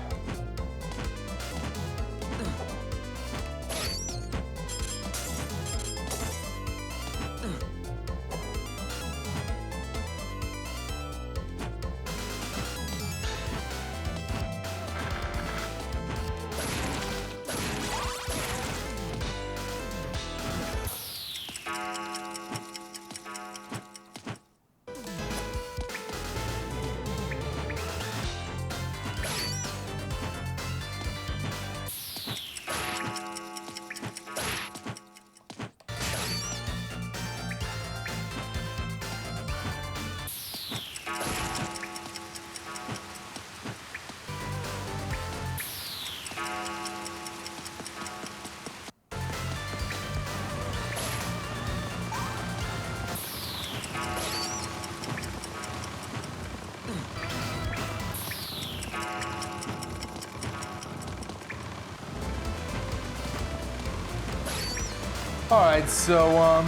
Alright, so,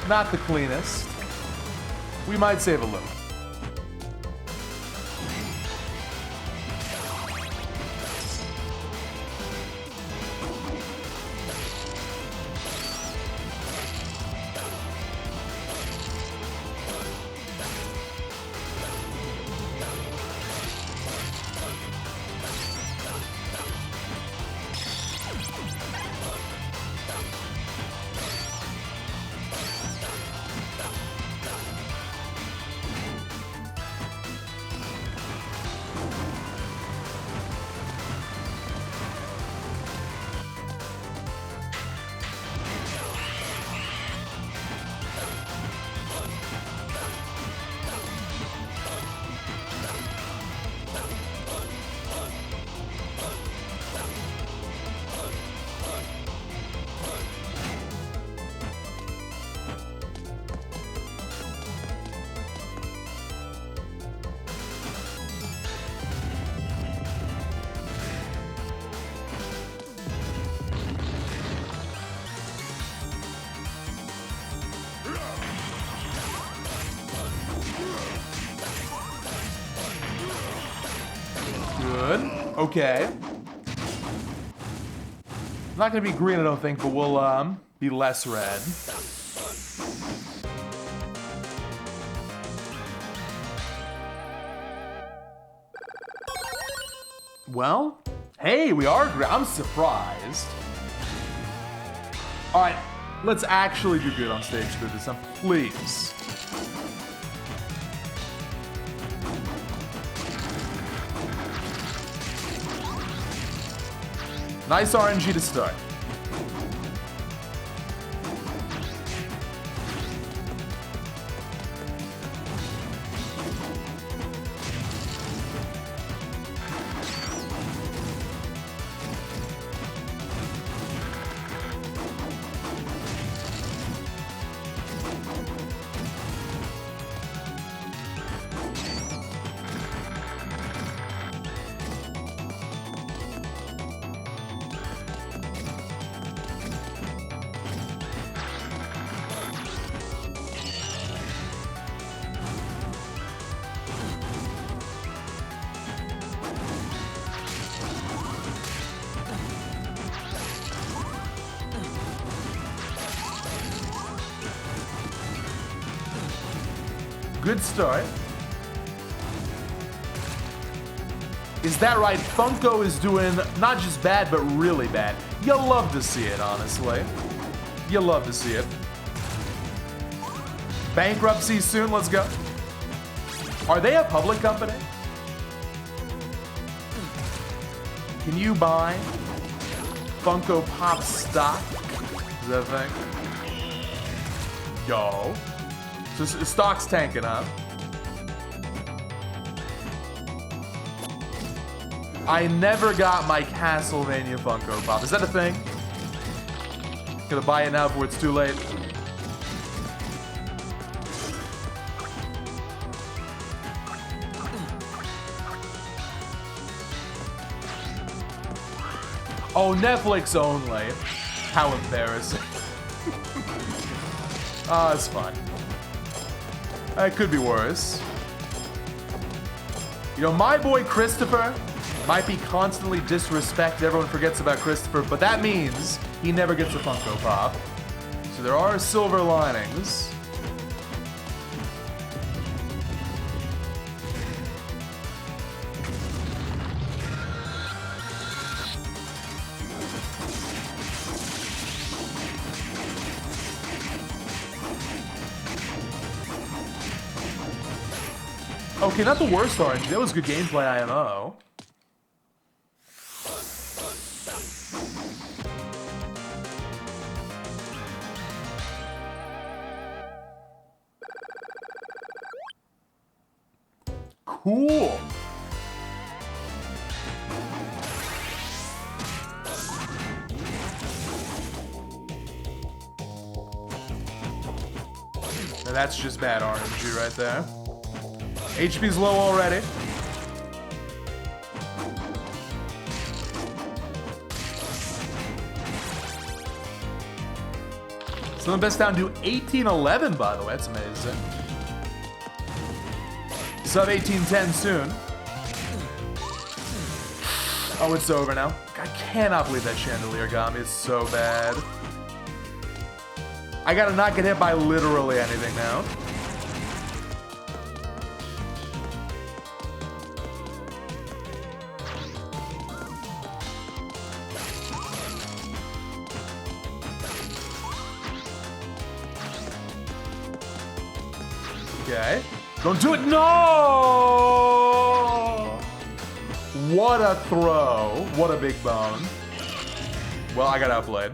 not the cleanest. We might save a little. Okay. Not gonna be green, I don't think, but we'll be less red. Well, hey, we are green. I'm surprised. All right, let's actually do good on stage 3 this time, please. Nice RNG to start. Good start. Is that right? Funko is doing not just bad, but really bad. You'll love to see it, honestly. You'll love to see it. Bankruptcy soon, let's go. Are they a public company? Can you buy Funko Pop stock? Is that a thing? Yo. So stock's tanking, huh? I never got my Castlevania Funko Pop. Is that a thing? Gonna buy it now before it's too late. Oh, Netflix only. How embarrassing. Ah, it's fine. It could be worse. You know, my boy Christopher might be constantly disrespected. Everyone forgets about Christopher, but that means he never gets a Funko Pop. So there are silver linings. Okay, not the worst RNG. That was good gameplay, IMO. Cool. Now that's just bad RNG right there. HP's low already. So the best down to 1811, by the way. That's amazing. Sub 1810 soon. Oh, it's over now. I cannot believe that chandelier got me. It's so bad. I gotta not get hit by literally anything now. Okay. Don't do it. No! What a throw. What a big bone. Well, I got outplayed.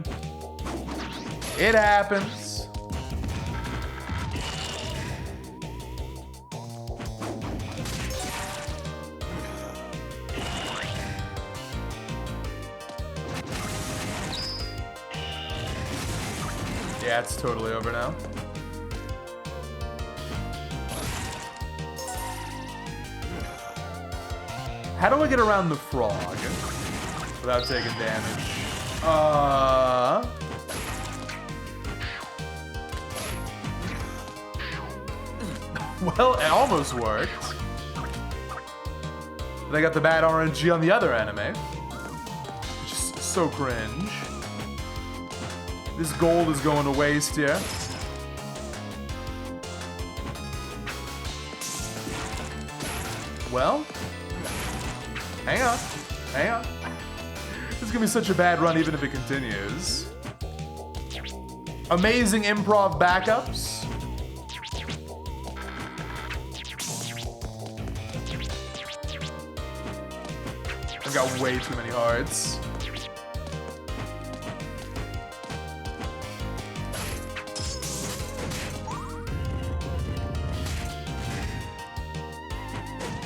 It happens. Yeah, it's totally over now. How do I get around the frog without taking damage? Well, it almost worked. They got the bad RNG on the other anime. Just so cringe. This gold is going to waste here. Well, hang on. Hang on. This is gonna be such a bad run even if it continues. Amazing improv backups. I've got way too many hearts.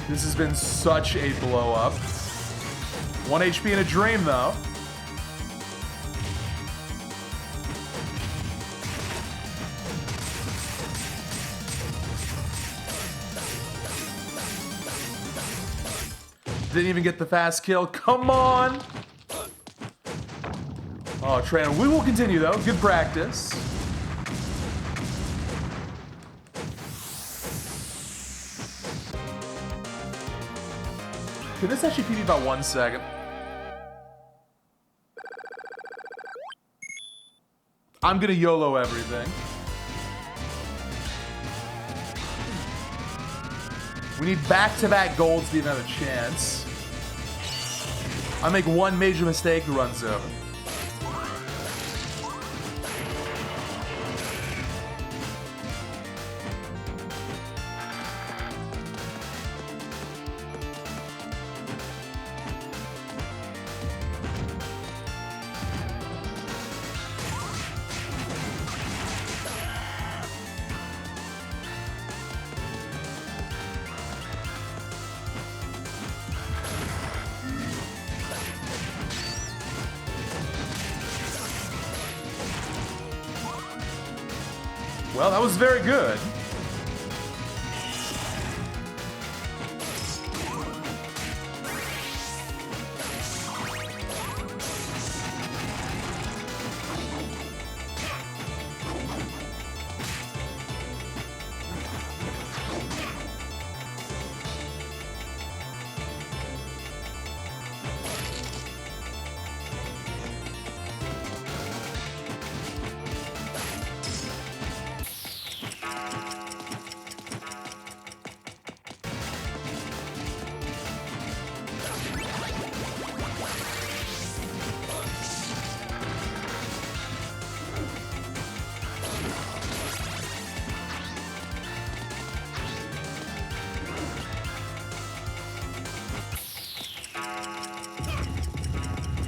This has been such a blow up. 1 HP in a dream though. Didn't even get the fast kill. Come on! Oh, trainer. We will continue though. Good practice. Can this actually PB about 1 second? I'm gonna YOLO everything. We need back-to-back golds to even have a chance. I make one major mistake, the run's over. Well, that was very good.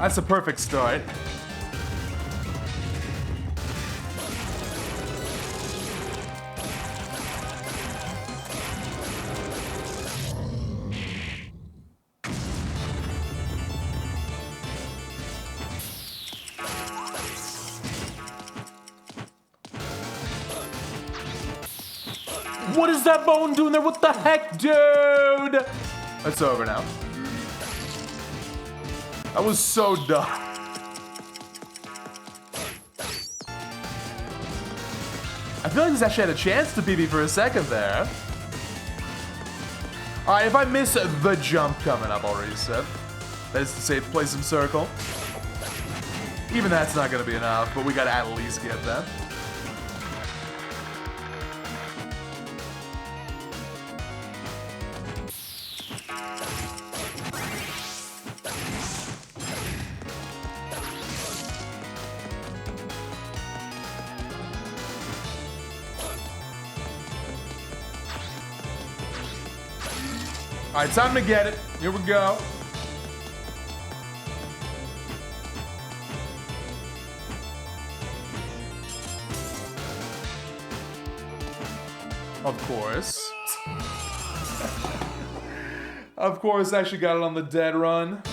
That's a perfect start. What is that bone doing there? What the heck, dude? It's over now. That was so dumb. I feel like this actually had a chance to PB for a second there. Alright, if I miss the jump coming up, I'll reset. That is to say, play some circle. Even that's not gonna be enough, but we gotta at least get that. All right, time to get it. Here we go. Of course. Of course, I actually got it on the dead run.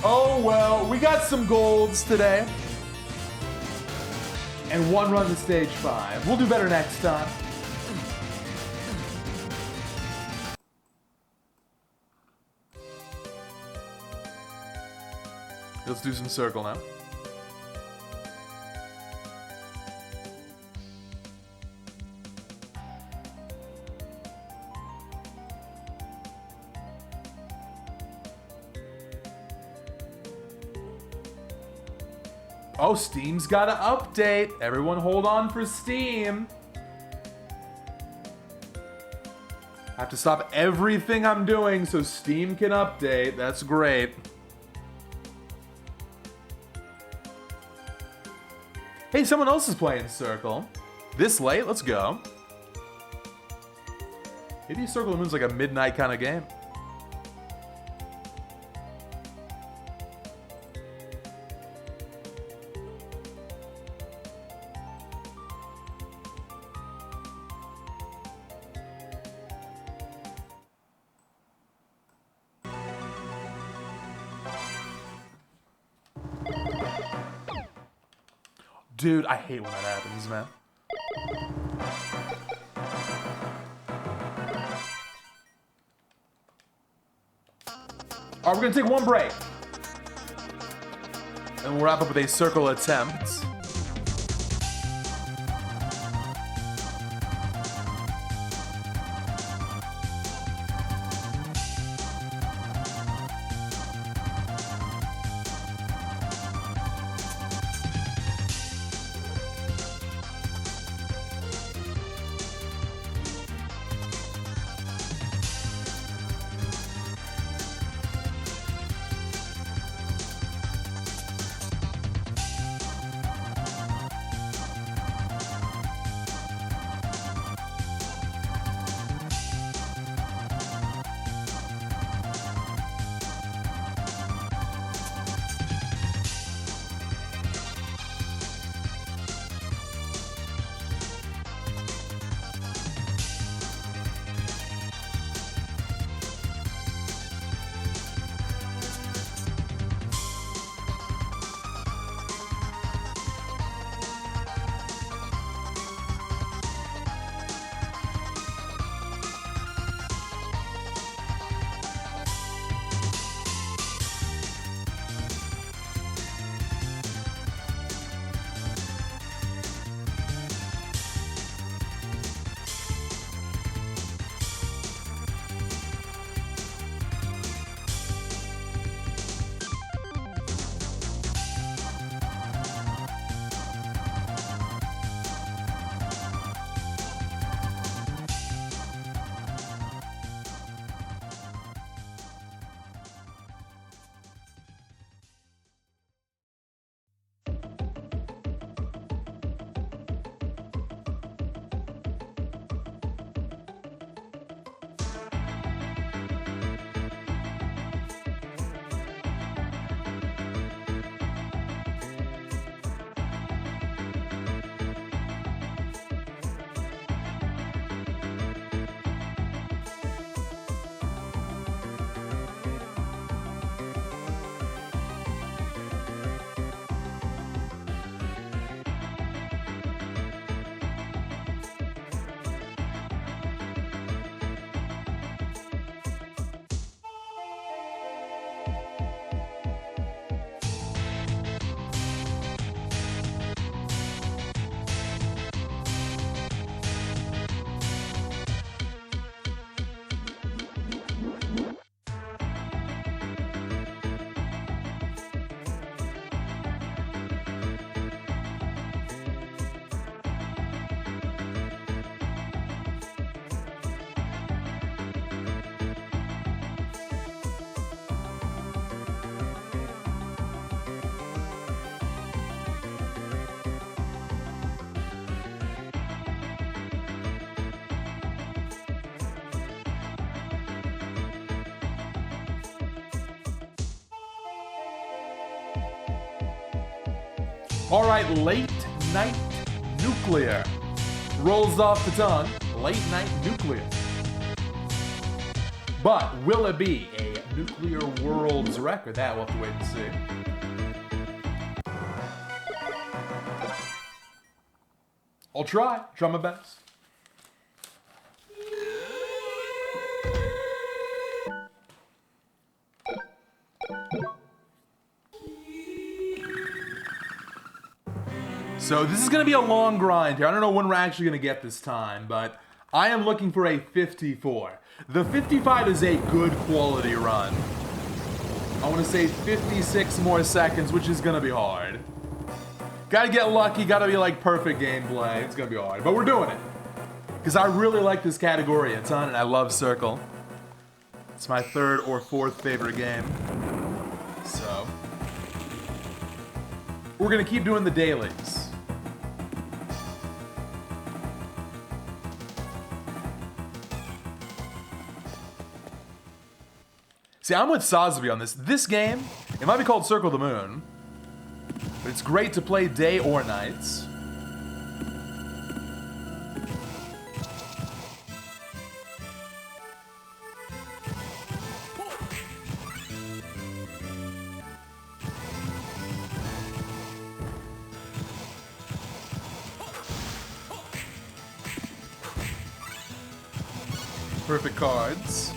Oh well, we got some golds today. And one run to stage 5. We'll do better next time. Let's do some circle now. Oh, Steam's got to update. Everyone hold on for Steam. I have to stop everything I'm doing so Steam can update. That's great. Hey, someone else is playing Circle. This late? Let's go. Maybe Circle of the Moon's like a midnight kind of game. Dude, I hate when that happens, man. Alright, we're gonna take one break. And we'll wrap up with a circle attempt. All right, late night nuclear. Rolls off the tongue, late night nuclear. But will it be a nuclear world's record? That we'll have to wait and see. I'll try my best. So this is going to be a long grind here. I don't know when we're actually going to get this time, but I am looking for a 54. The 55 is a good quality run. I want to say 56 more seconds, which is going to be hard. Gotta get lucky, gotta be like perfect gameplay. It's gonna be hard, but we're doing it. Because I really like this category a ton, and I love Circle. It's my third or fourth favorite game. So, we're gonna keep doing the dailies. See, I'm with Sosby on this. This game, it might be called Circle the Moon, but it's great to play day or nights. Perfect cards.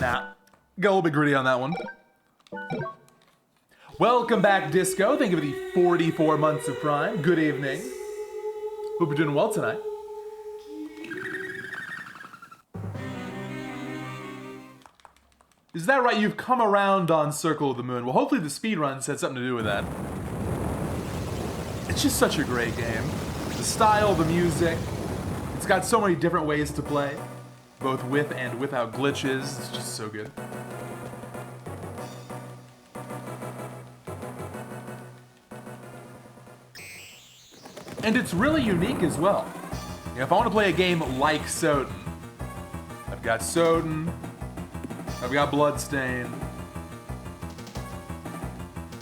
Nah, go a little bit gritty on that one. Welcome back, Disco. Thank you for the 44 months of Prime. Good evening. Hope you're doing well tonight. Is that right? You've come around on Circle of the Moon. Well, hopefully the speedruns had something to do with that. It's just such a great game. The style, the music. It's got so many different ways to play. Both with and without glitches. It's just so good. And it's really unique as well. You know, if I want to play a game like Soden, I've got Soden, I've got Bloodstained,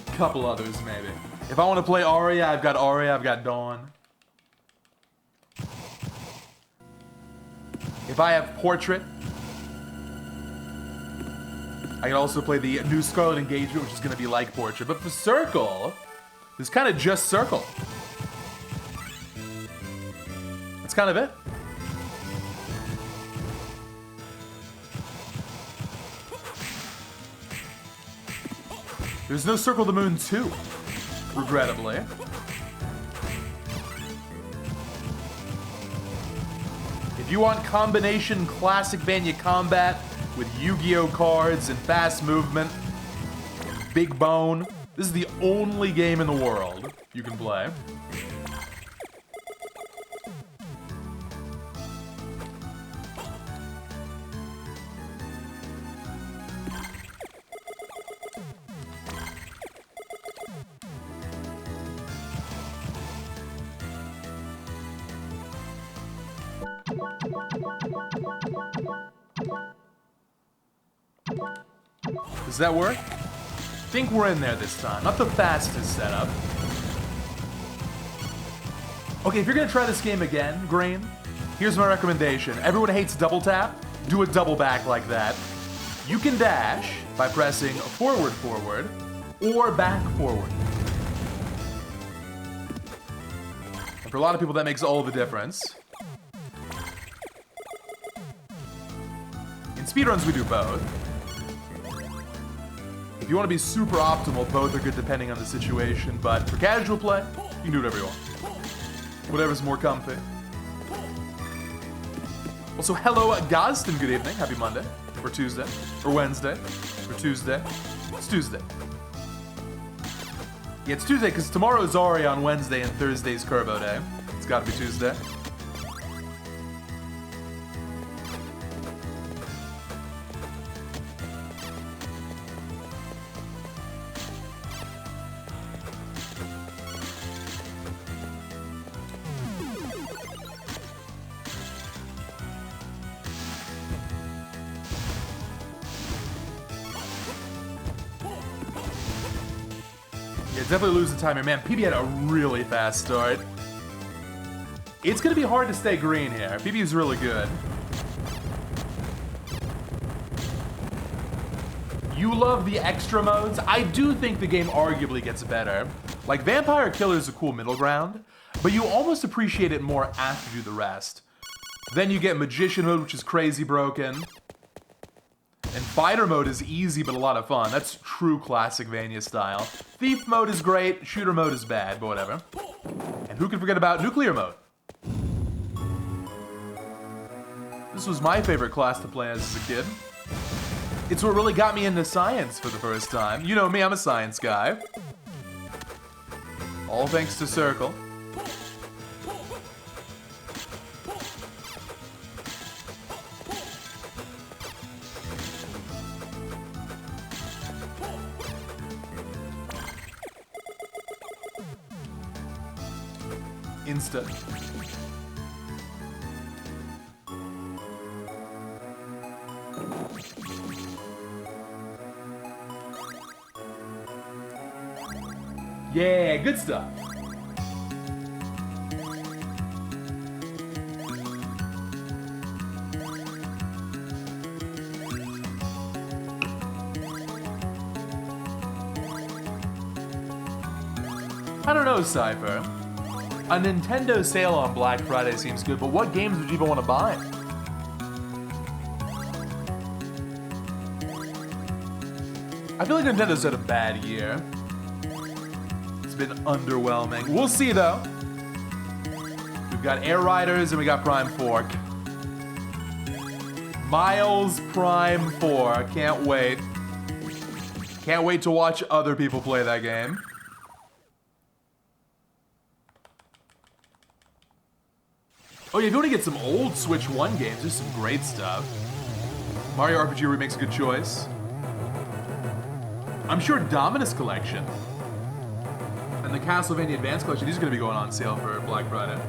a couple others maybe. If I want to play Aria, I've got Dawn. If I have Portrait, I can also play the new Scarlet Engagement, which is going to be like Portrait. But for Circle, it's kind of just Circle. That's kind of it. There's no Circle the Moon 2, regrettably. If you want combination classic Vania combat with Yu-Gi-Oh cards and fast movement, big bone, this is the only game in the world you can play. Does that work? I think we're in there this time. Not the fastest setup. Okay, if you're gonna try this game again, Green, here's my recommendation. Everyone hates double tap. Do a double back like that. You can dash by pressing forward, forward, or back, forward. And for a lot of people, that makes all the difference. In speedruns, we do both. If you want to be super optimal, both are good depending on the situation, but for casual play, you can do whatever you want. Whatever's more comfy. Also, hello, Gazton, good evening. Happy Monday, or Tuesday, or Wednesday, or Tuesday. It's Tuesday. Yeah, it's Tuesday, because tomorrow's Aria on Wednesday and Thursday's Curvo Day. It's gotta be Tuesday. Definitely losing time here. Man, PB had a really fast start. It's going to be hard to stay green here. PB is really good. You love the extra modes. I do think the game arguably gets better. Like, Vampire Killer is a cool middle ground, but you almost appreciate it more after you do the rest. Then you get Magician mode, which is crazy broken. And Fighter mode is easy, but a lot of fun. That's true classic Vania style. Thief mode is great, Shooter mode is bad, but whatever. And who can forget about Nuclear mode? This was my favorite class to play as a kid. It's what really got me into science for the first time. You know me, I'm a science guy. All thanks to Circle. Insta. Yeah, good stuff. I don't know, Cypher. A Nintendo sale on Black Friday seems good, but what games would you even want to buy? I feel like Nintendo's had a bad year. It's been underwhelming. We'll see, though. We've got Air Riders and we got Prime 4. Miles Prime 4. Can't wait. Can't wait to watch other people play that game. Oh yeah, if you want to get some old Switch 1 games, there's some great stuff. Mario RPG Remake's a good choice. I'm sure Dominus Collection and the Castlevania Advance Collection, these are going to be going on sale for Black Friday.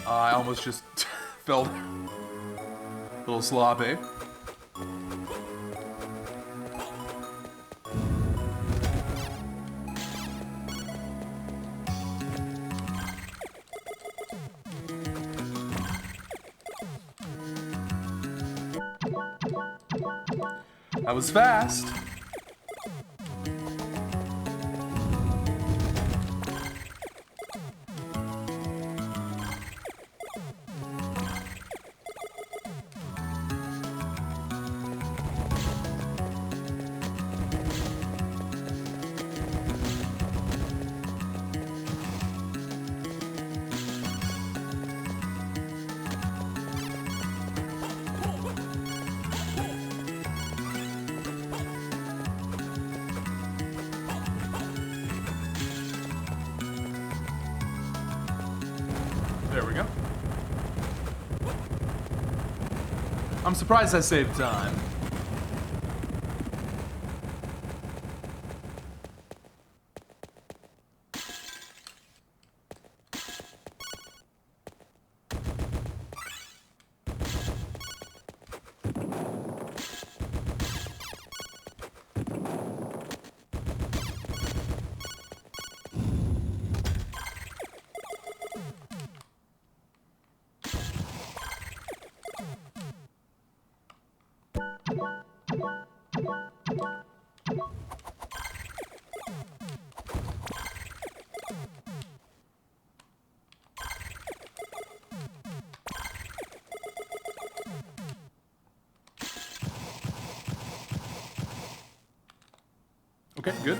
I almost just felt a little sloppy. That was fast. There we go. I'm surprised I saved time. Okay, good.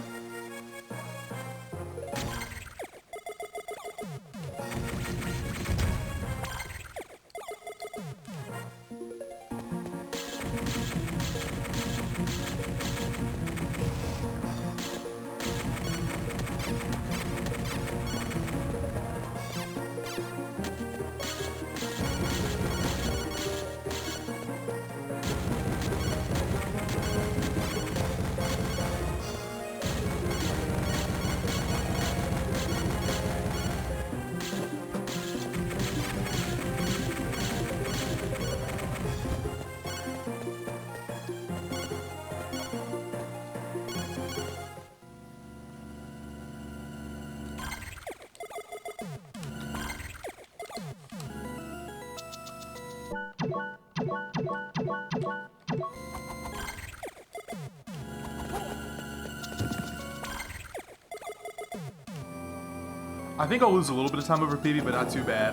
I think I'll lose a little bit of time over PB, but not too bad.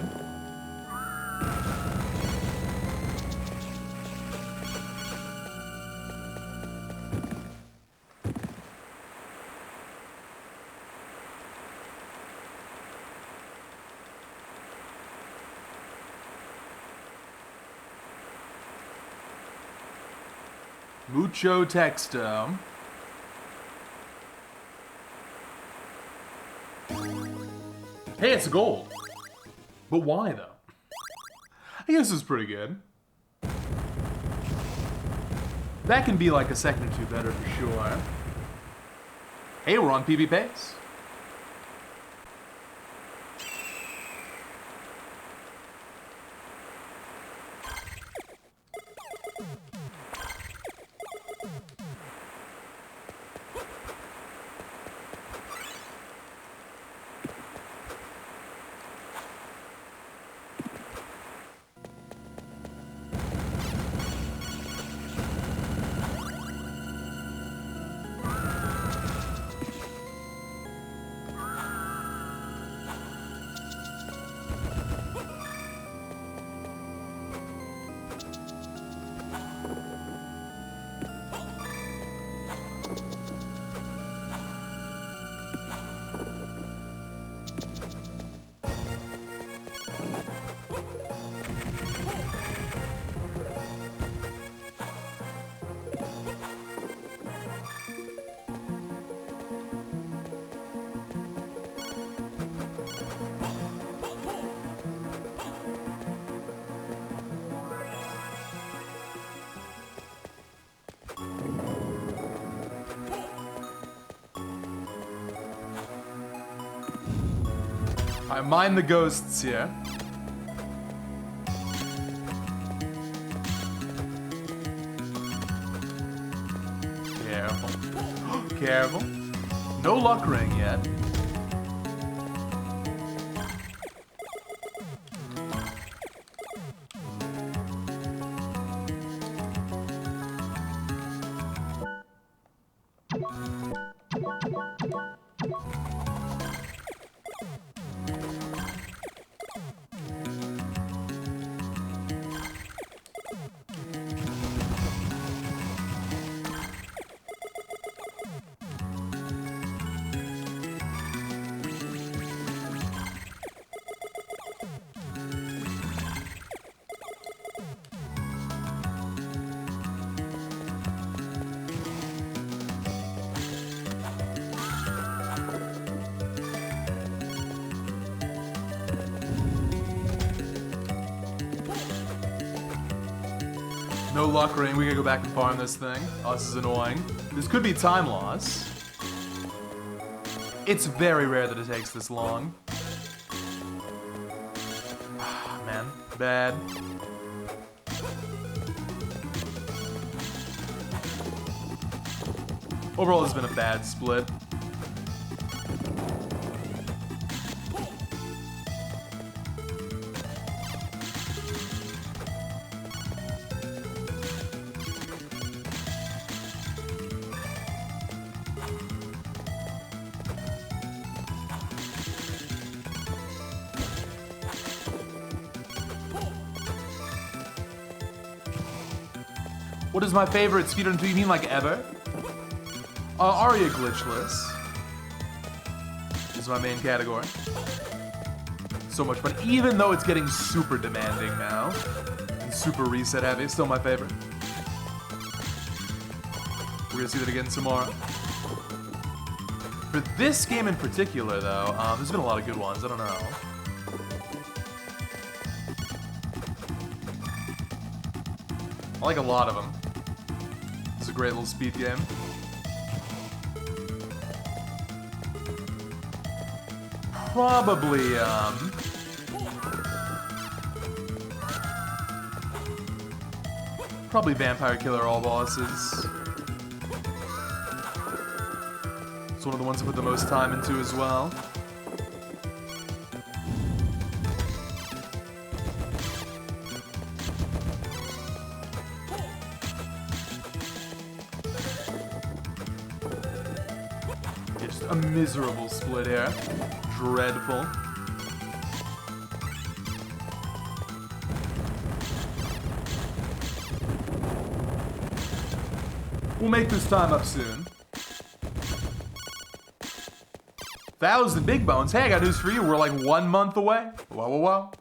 Mucho texto. Hey, it's gold. But why, though? I guess it's pretty good. That can be like a second or two better for sure. Hey, we're on PB pace. I mind the ghosts here. Careful. Careful. No luck ring yet. No luck ring. We gotta go back and farm this thing. Oh, this is annoying. This could be time loss. It's very rare that it takes this long. Man, bad. Overall, this has been a bad split. What is my favorite speedrun? Do you mean like ever? Aria glitchless is my main category. So much fun, even though it's getting super demanding now. And super reset heavy, still my favorite. We're gonna see that again tomorrow. For this game in particular though, there's been a lot of good ones, I don't know. I like a lot of them. It's a great little speed game. Probably, probably Vampire Killer All Bosses. It's one of the ones I put the most time into as well. Just a miserable split here. Dreadful. We'll make this time up soon. 1,000 big bones. Hey, I got news for you. We're like 1 month away. Whoa, whoa, whoa.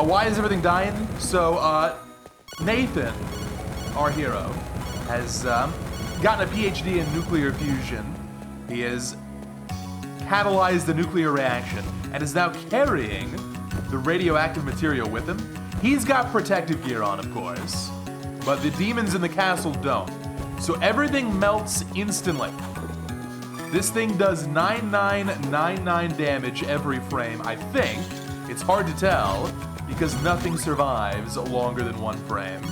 Why is everything dying? So, Nathan, our hero, has gotten a PhD in nuclear fusion. He has catalyzed the nuclear reaction and is now carrying the radioactive material with him. He's got protective gear on, of course, but the demons in the castle don't. So everything melts instantly. This thing does 9999 damage every frame, I think. It's hard to tell because nothing survives longer than 1 frame.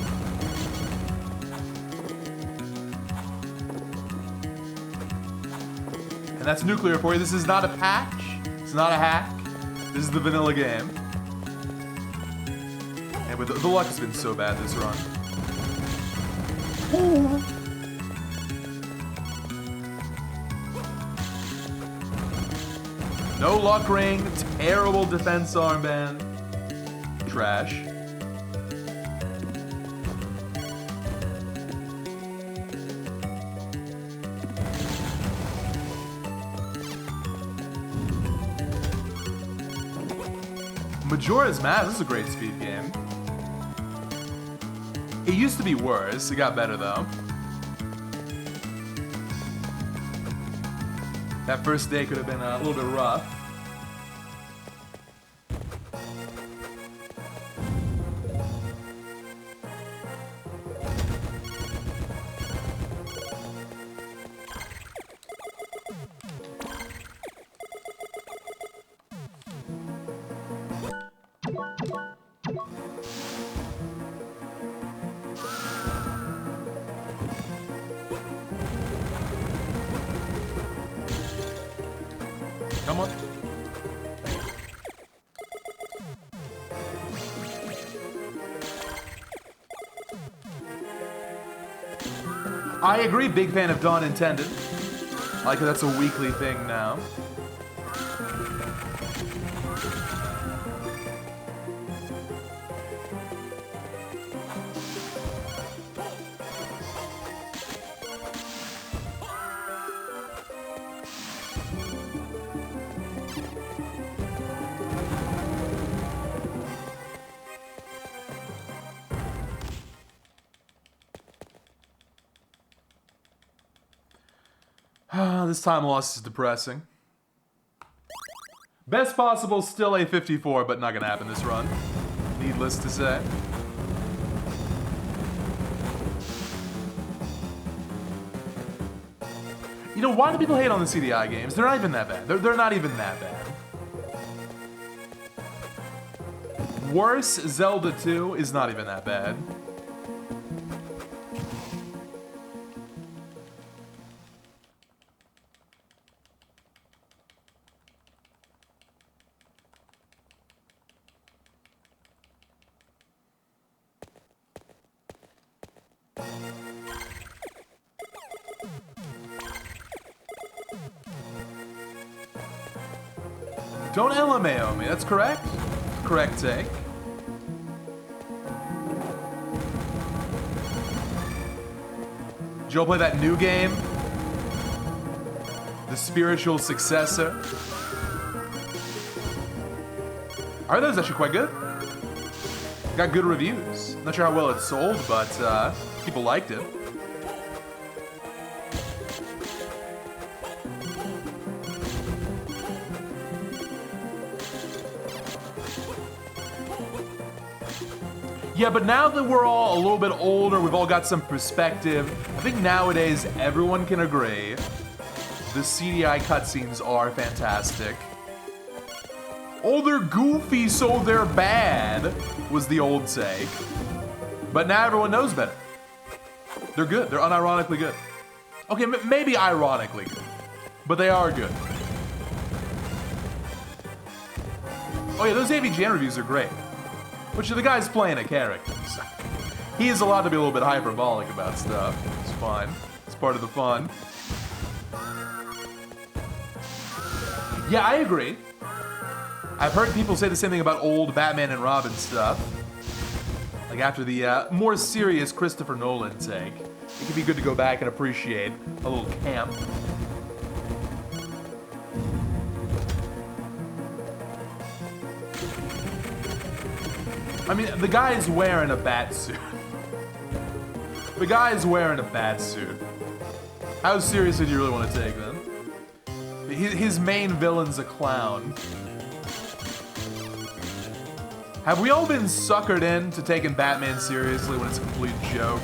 And that's nuclear for you. This is not a patch. It's not a hack. This is the vanilla game. And with the luck has been so bad this run. Ooh. No luck ring. Terrible defense armband. Trash. Majora's Mask, this is a great speed game. It used to be worse, it got better though. That first day could have been a little bit rough. Come on. I agree, big fan of Dawn Intended. I like that that's a weekly thing now. This time loss is depressing. Best possible, still a 54, but not gonna happen this run. Needless to say. You know, why do people hate on the CDI games? They're not even that bad. They're not even that bad. Worse, Zelda 2 is not even that bad. Don't LMAO me, that's correct. Correct take. Did you all play that new game? The spiritual successor? I heard that was actually quite good. Got good reviews. Not sure how well it sold, but people liked it. Yeah, but now that we're all a little bit older, we've all got some perspective, I think nowadays everyone can agree the CDI cutscenes are fantastic. Oh, they're goofy, so they're bad, was the old say. But now everyone knows better. They're good. They're unironically good. Okay, maybe ironically good, but they are good. Oh yeah, those AVGN reviews are great. Which the guy's playing a character, so he is allowed to be a little bit hyperbolic about stuff. It's fine. It's part of the fun. Yeah, I agree. I've heard people say the same thing about old Batman and Robin stuff. Like after the more serious Christopher Nolan take, it could be good to go back and appreciate a little camp. I mean, the guy's wearing a bat suit. The guy's wearing a bat suit. How seriously do you really want to take them? His main villain's a clown. Have we all been suckered into taking Batman seriously when it's a complete joke?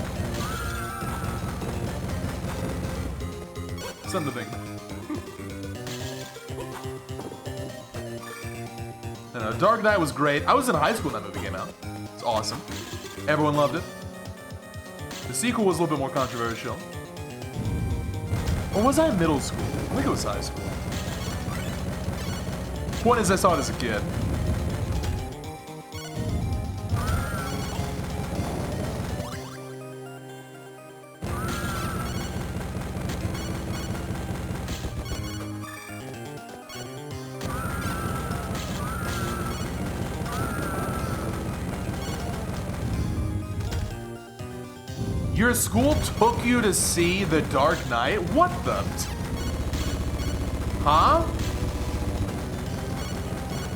Something to think about. I know, Dark Knight was great. I was in high school when that movie came out. It's awesome. Everyone loved it. The sequel was a little bit more controversial. Or was I in middle school? I think it was high school. Point is, I saw it as a kid. Your school took you to see The Dark Knight? What the? Huh?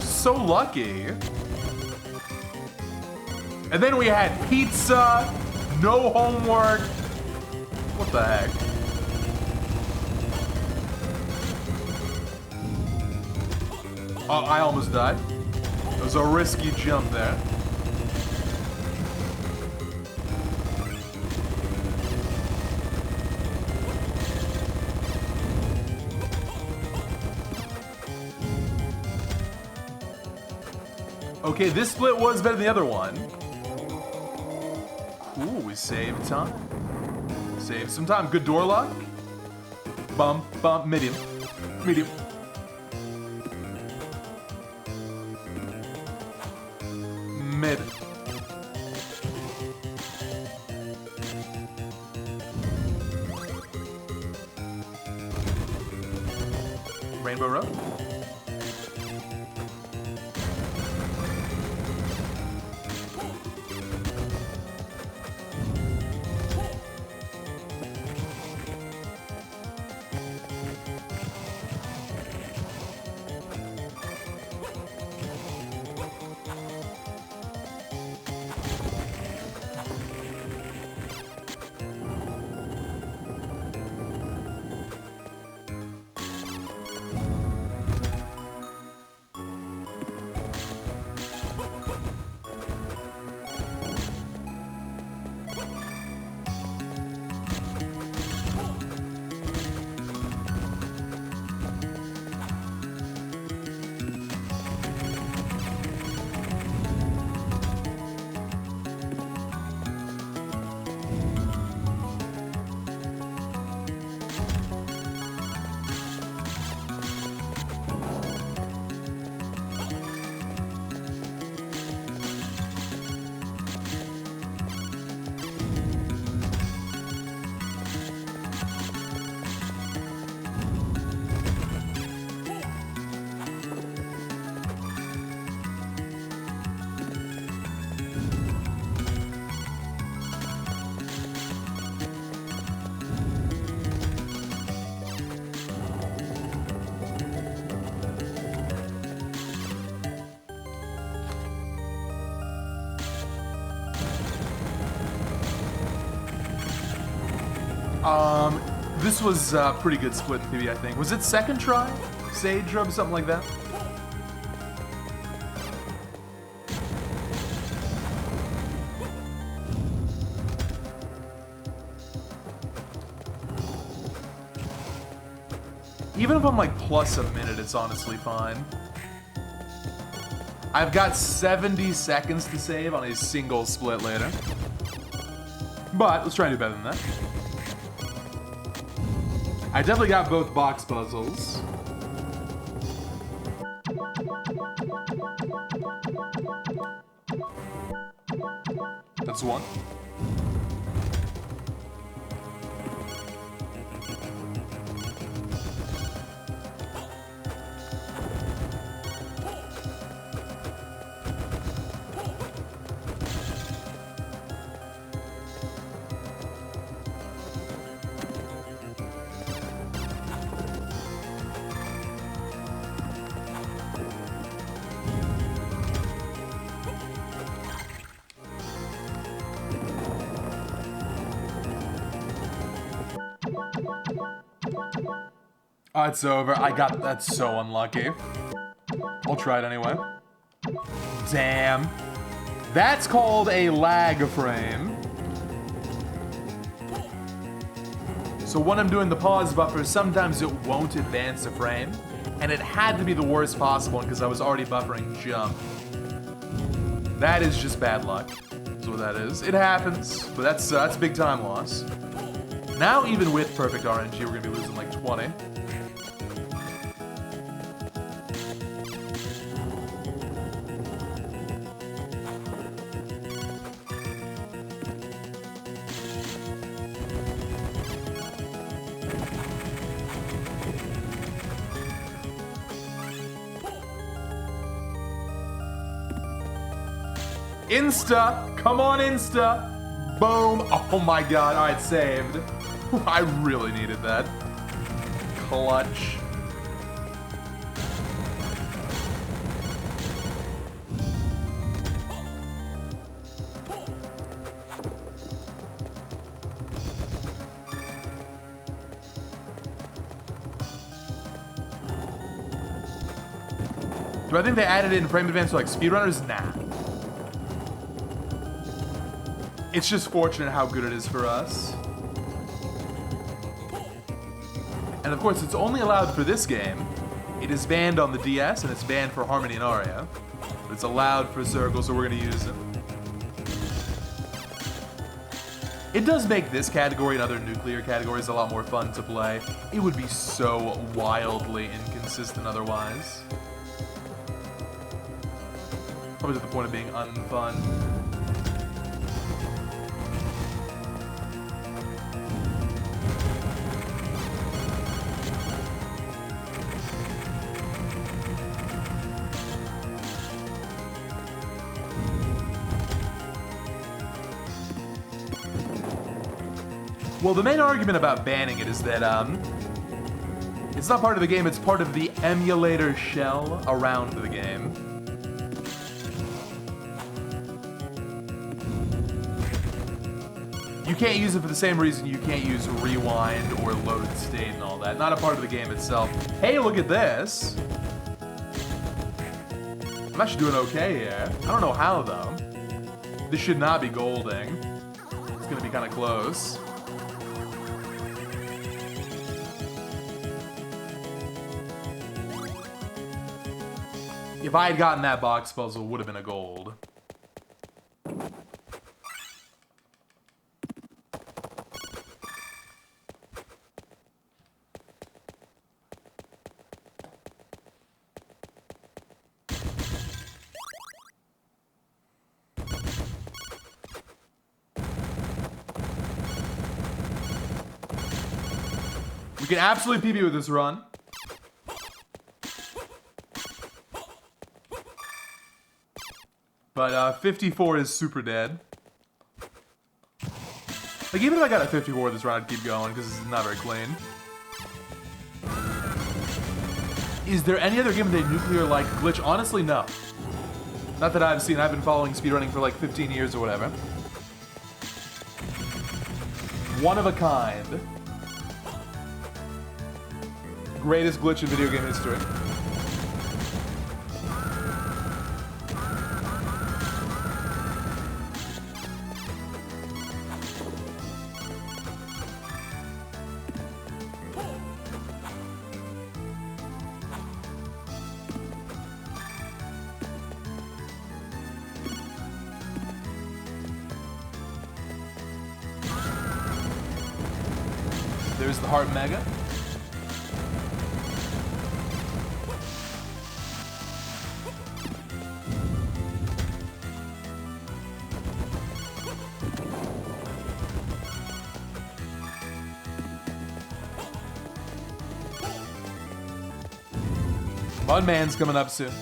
So lucky. And then we had pizza, no homework. What the heck? Oh, I almost died. It was a risky jump there. Okay, this split was better than the other one. Cool, we saved time. Saved some time. Good door lock. Bump, bump, medium. Medium. Mid. Rainbow Road. This was a pretty good split in PB, I think. Was it second try? Sage rub, something like that? Even if I'm like plus a minute, it's honestly fine. I've got 70 seconds to save on a single split later. But let's try and do better than that. I definitely got both box puzzles. That's one. Oh, it's over. That's so unlucky. I'll try it anyway. Damn. That's called a lag frame. So when I'm doing the pause buffer, sometimes it won't advance a frame. And it had to be the worst possible because I was already buffering jump. That is just bad luck. That's what that is. It happens, but that's big time loss. Now even with perfect RNG, we're gonna be losing like 20. Insta! Come on, Insta! Boom! Oh my god, alright, saved. I really needed that. Clutch. Do I think they added it in frame advance for like speedrunners? Nah. It's just fortunate how good it is for us. And of course, it's only allowed for this game. It is banned on the DS, and it's banned for Harmony and Aria. But it's allowed for Circle, so we're gonna use it. It does make this category and other nuclear categories a lot more fun to play. It would be so wildly inconsistent otherwise. Probably to the point of being unfun. Well, the main argument about banning it is that, it's not part of the game, it's part of the emulator shell around the game. You can't use it for the same reason you can't use rewind or load state and all that. Not a part of the game itself. Hey, look at this! I'm actually doing okay here. I don't know how, though. This should not be golding. It's gonna be kind of close. If I had gotten that box puzzle, it would have been a gold. We can absolutely PB with this run. But 54 is super dead. Like, even if I got a 54 this round, I'd keep going, because this is not very clean. Is there any other game with a nuclear-like glitch? Honestly, no. Not that I've seen. I've been following speedrunning for like 15 years or whatever. One of a kind. Greatest glitch in video game history. There's the Heart Mega. Mudman's coming up soon.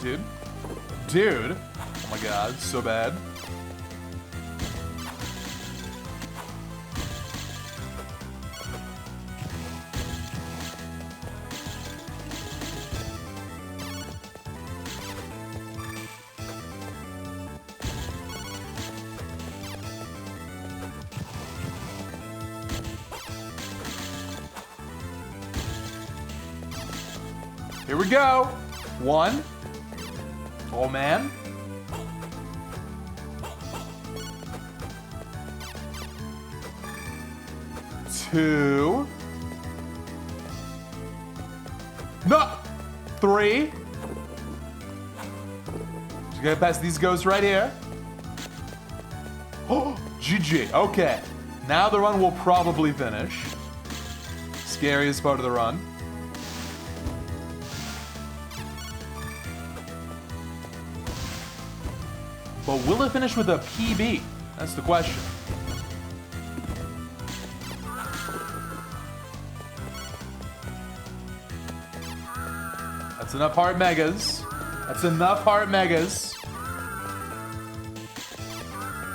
Dude. Dude. Oh my god, so bad. Here we go. 1. Oh man. 2. No. 3. Just gotta pass these ghosts right here. Oh, GG. Okay. Now the run will probably finish. Scariest part of the run. But will it finish with a PB? That's the question. That's enough heart megas. That's enough heart megas.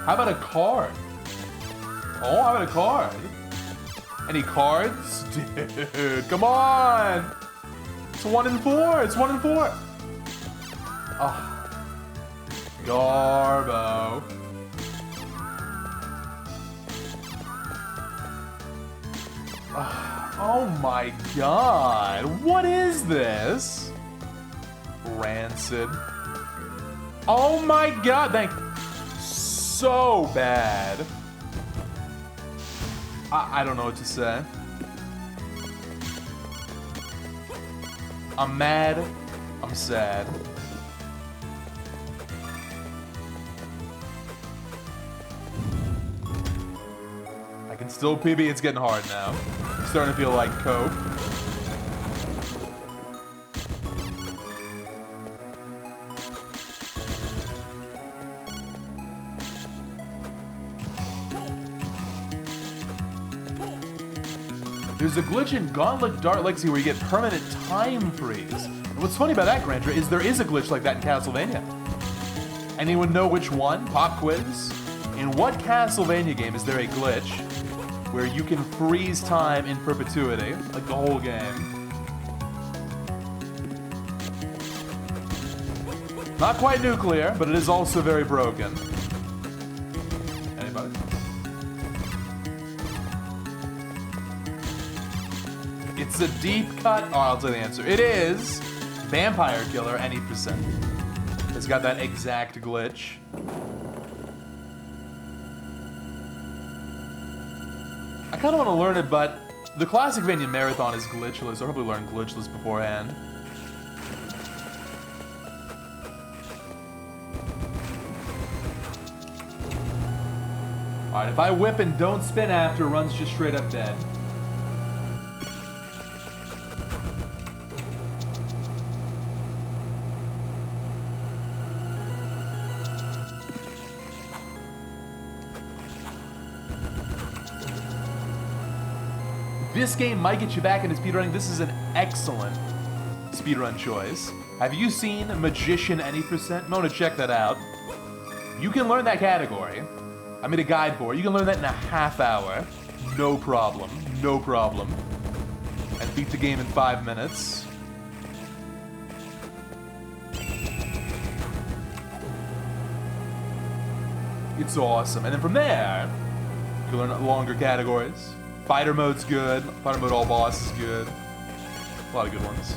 How about a card? Oh, how about a card? Any cards? Dude, come on! It's 1 in 4. It's 1 in 4. Oh. Garbo. Oh my god. What is this? Rancid. Oh my god. Thank you. So bad. I don't know what to say. I'm mad. I'm sad. I can still PB, it's getting hard now. It's starting to feel like coke. There's a glitch in Gauntlet Dark Legacy where you get permanent time freeze. And what's funny about that, Grandra, is there is a glitch like that in Castlevania. Anyone know which one? Pop quiz. In what Castlevania game is there a glitch where you can freeze time in perpetuity, like the whole game? Not quite nuclear, but it is also very broken. Anybody? It's a deep cut. Oh, I'll tell you the answer. It is Vampire Killer any percent. It's got that exact glitch. I kind of want to learn it, but the Classicvania Marathon is glitchless. I'll probably learn glitchless beforehand. Alright, if I whip and don't spin after, run's just straight up dead. This game might get you back into speedrunning. This is an excellent speedrun choice. Have you seen Magician any percent? I'm gonna check that out. You can learn that category. I made a guide for it. You can learn that in a half hour. No problem. No problem. And beat the game in 5 minutes. It's awesome. And then from there, you can learn longer categories. Fighter mode's good. Fighter mode all boss is good. A lot of good ones.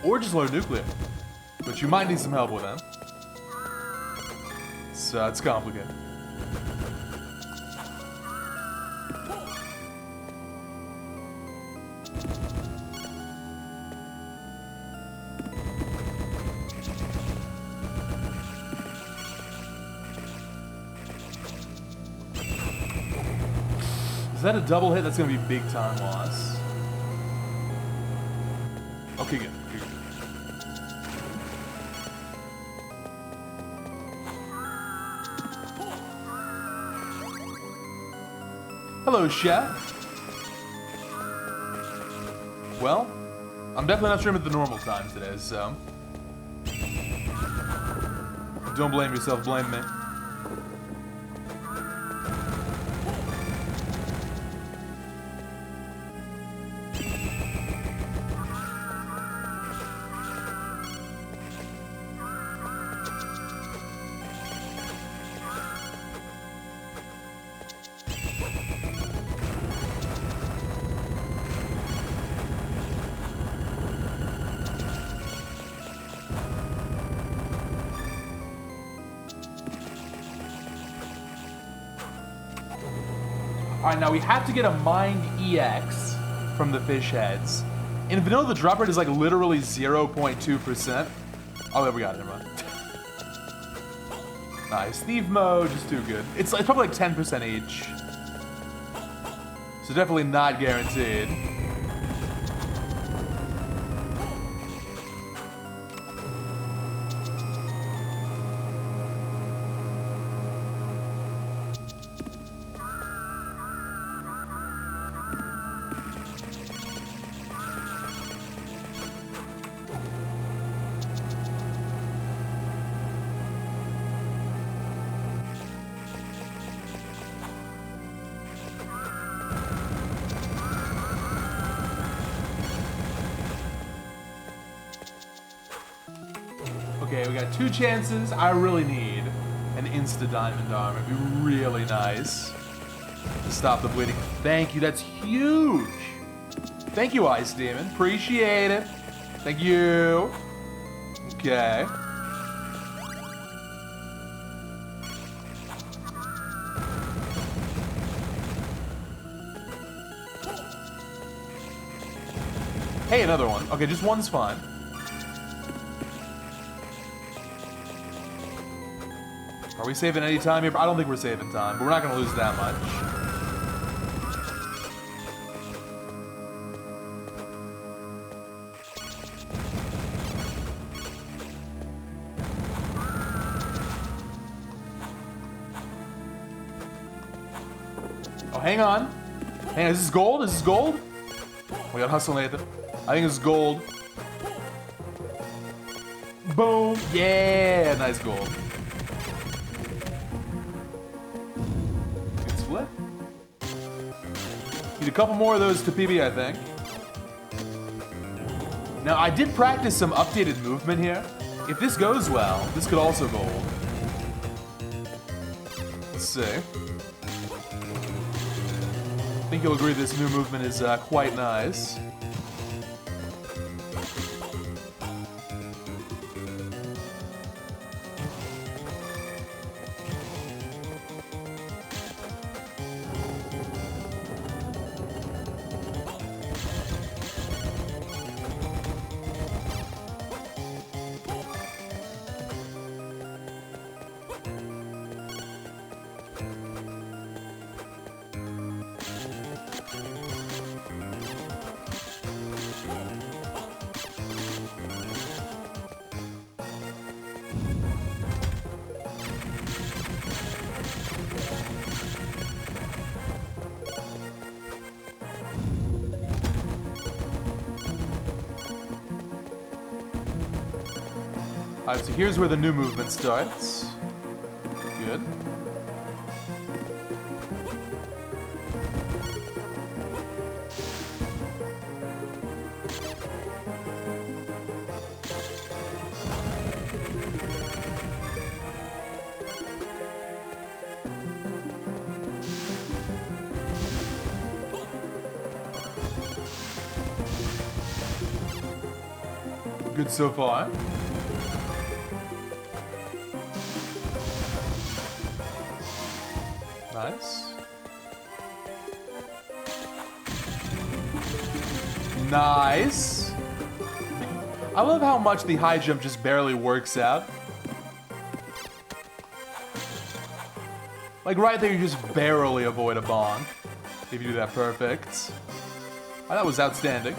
Or just learn nuclear. But you might need some help with that. So it's complicated. Is that a double hit? That's gonna be big time loss. Okay, good. Okay, good. Hello, Chef. Well, I'm definitely not streaming at the normal time today, so Don't blame yourself, blame me. Alright, now we have to get a Mind EX from the fish heads. In vanilla, the drop rate is like literally 0.2%. Oh, there we got it, never mind. Nice. Thief mode, just too good. It's probably like 10% each. So definitely not guaranteed. Okay, we got 2 chances. I really need an insta diamond arm. It'd be really nice to stop the bleeding. Thank you, that's huge. Thank you, Ice Demon. Appreciate it. Thank you. Okay. Hey, another one. Okay, just one's fine. Are we saving any time here? I don't think we're saving time, but we're not going to lose that much. Oh, hang on. Hang on, is this gold? Is this gold? We got Hustle Nathan. I think it's gold. Boom. Yeah, nice gold. Need a couple more of those to PB, I think. Now, I did practice some updated movement here. If this goes well, this could also gold. Let's see. I think you'll agree this new movement is quite nice. Alright, so here's where the new movement starts. Good. Good so far. Nice. Nice. I love how much the high jump just barely works out. Like right there, you just barely avoid a bonk. If you do that perfect. Oh, that was outstanding.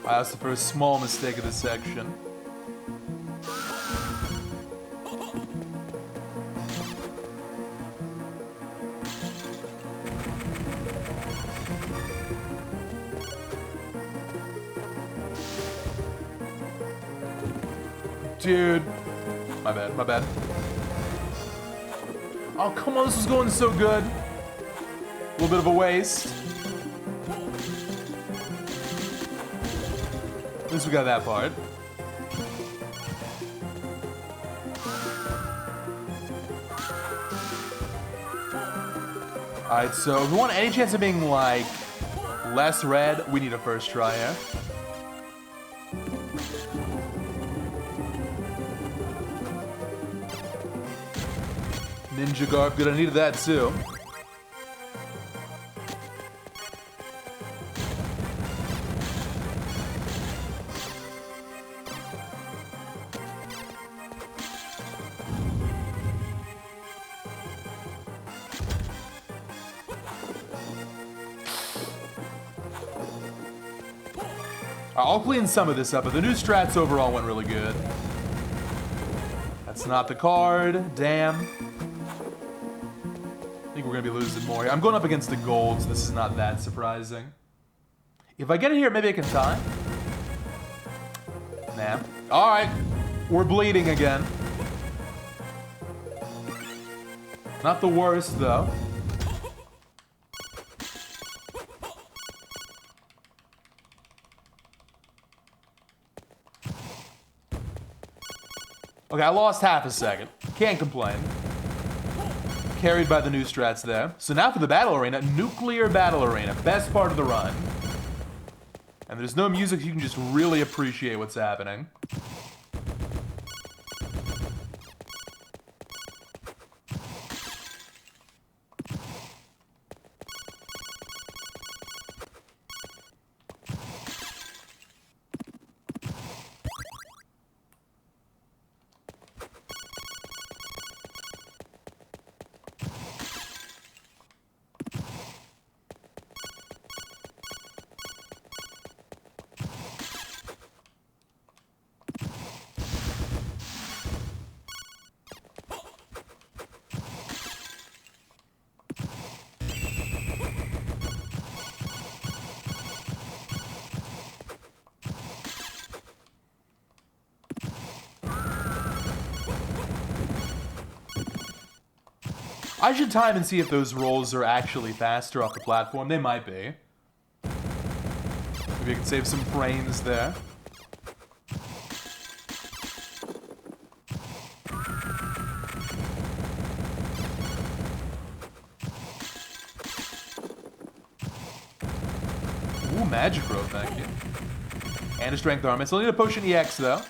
That's the first small mistake of this section. Dude. My bad, my bad. Oh, come on, this was going so good. A little bit of a waste. At least we got that part. Alright, so if we want any chance of being, like, less red, we need a first try here. Ninja Garb, good, I needed that too. I'll clean some of this up, but the new strats overall went really good. That's not the card, damn. I think we're gonna be losing more here. I'm going up against the golds. This is not that surprising. If I get it here, maybe I can tie. Nah. All right, we're bleeding again. Not the worst though. Okay, I lost half a second. Can't complain. Carried by the new strats there. So now for the battle arena, nuclear battle arena, best part of the run. And there's no music, you can just really appreciate what's happening. I should time and see if those rolls are actually faster off the platform. They might be. Maybe I can save some frames there. Ooh, magic rope, thank you. And a strength armor. Still need a potion EX though.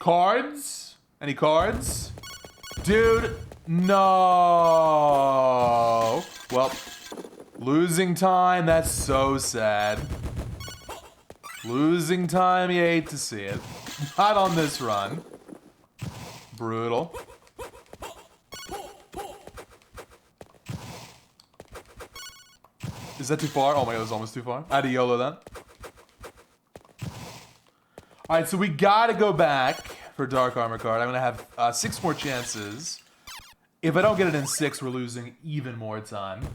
Cards? Any cards? Dude, no. Well, losing time, that's so sad. Losing time, you hate to see it. Not on this run. Brutal. Is that too far? Oh my god, it was almost too far. I had to YOLO that. Alright, so we gotta go back for Dark Armor card. I'm gonna have 6 more chances. If I don't get it in 6, we're losing even more time.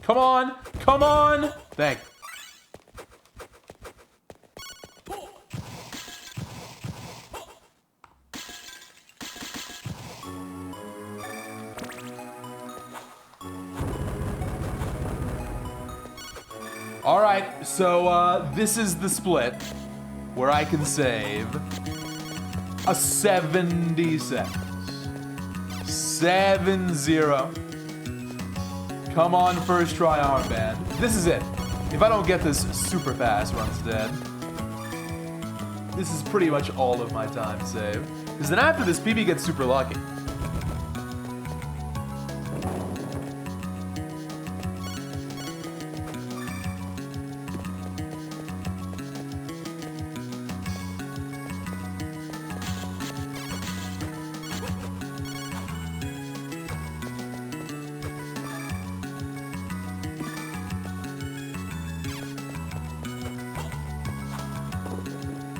Come on! Come on! Thank you. Alright, so this is the split where I can save a 70 seconds. 7-0. Come on, first try armband. This is it. If I don't get this super fast, run's dead. This is pretty much all of my time saved. Because then after this, PB gets super lucky.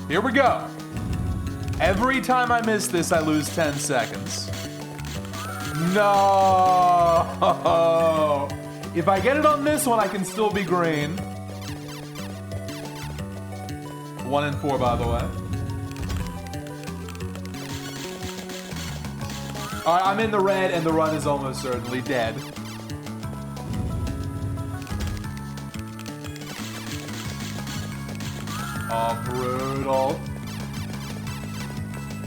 Here we go. Every time I miss this, I lose 10 seconds. No! If I get it on this one, I can still be green. 1 and 4, by the way. Alright, I'm in the red, and the run is almost certainly dead. Oh, brutal.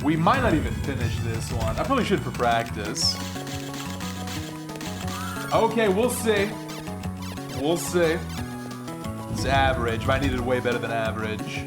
We might not even finish this one. I probably should for practice. Okay, we'll see. We'll see. It's average, but I needed way better than average.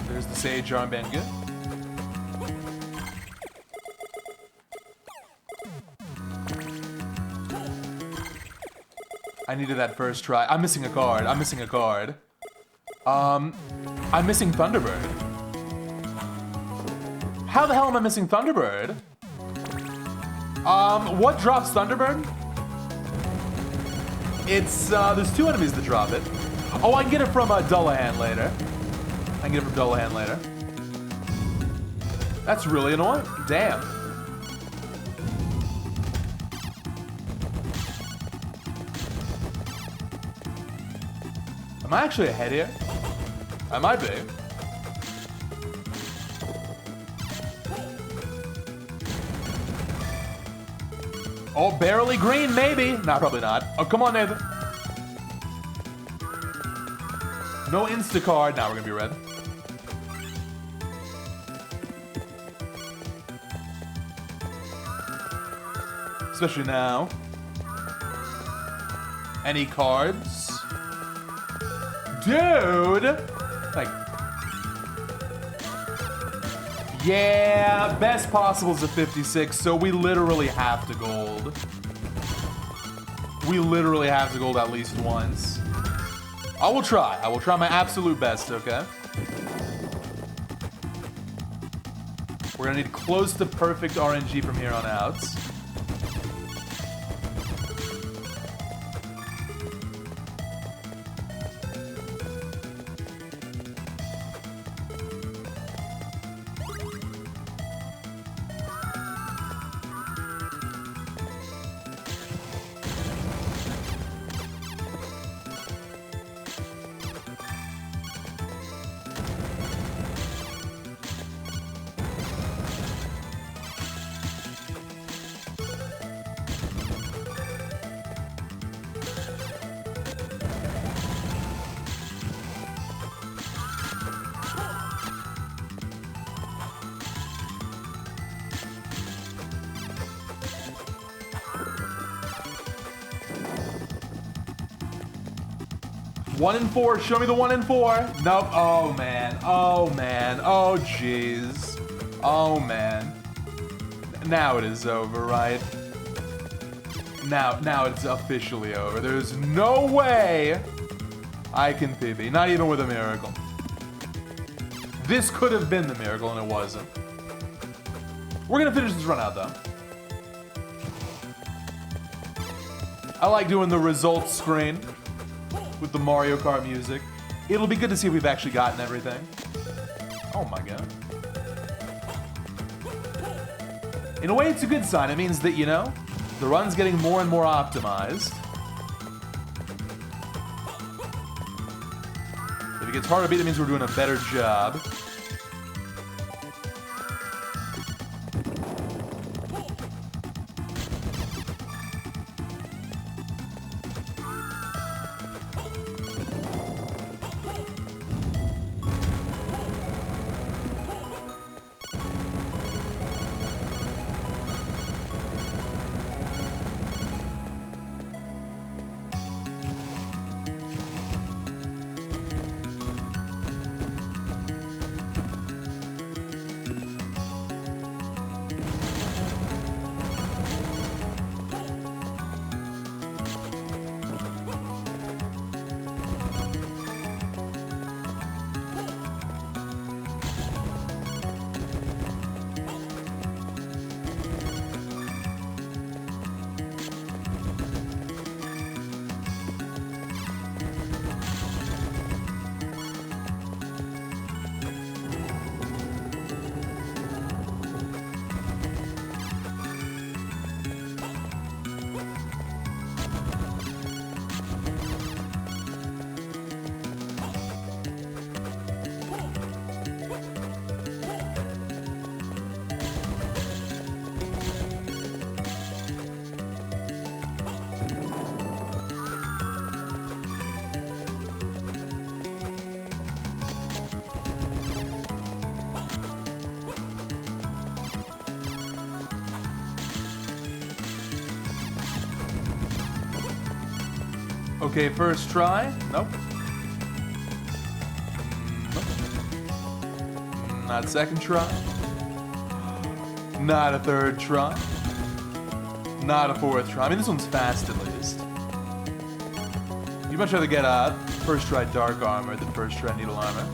There's the Sage Armband. Good. I needed that first try. I'm missing a card. I'm missing a card. I'm missing Thunderbird. How the hell am I missing Thunderbird? What drops Thunderbird? It's, there's 2 enemies that drop it. Oh, I can get it from Dullahan later. I can get it from Dullahan later. That's really annoying. Damn. Am I actually ahead here? I might be. Oh, barely green, maybe. Nah, probably not. Oh, come on, Nathan. No Instacard. Now we're gonna be red. Especially now. Any cards? Dude! Like... Yeah, best possible is a 56, so we literally have to gold. We literally have to gold at least once. I will try. I will try my absolute best, okay? We're gonna need close to perfect RNG from here on out. One and 4. Show me the 1 and 4. Nope. Oh, man. Oh, man. Oh, jeez. Oh, man. Now it is over, right? Now it's officially over. There's no way I can PB. Not even with a miracle. This could have been the miracle, and it wasn't. We're gonna finish this run out, though. I like doing the results screen with the Mario Kart music. It'll be good to see if we've actually gotten everything. Oh my god. In a way, it's a good sign. It means that, you know, the run's getting more and more optimized. If it gets harder to beat, it means we're doing a better job. Okay, first try. Nope. Nope. Not second try. Not a third try. Not a fourth try. I mean, this one's fast at least. You'd much rather get a first try dark armor than first try needle armor.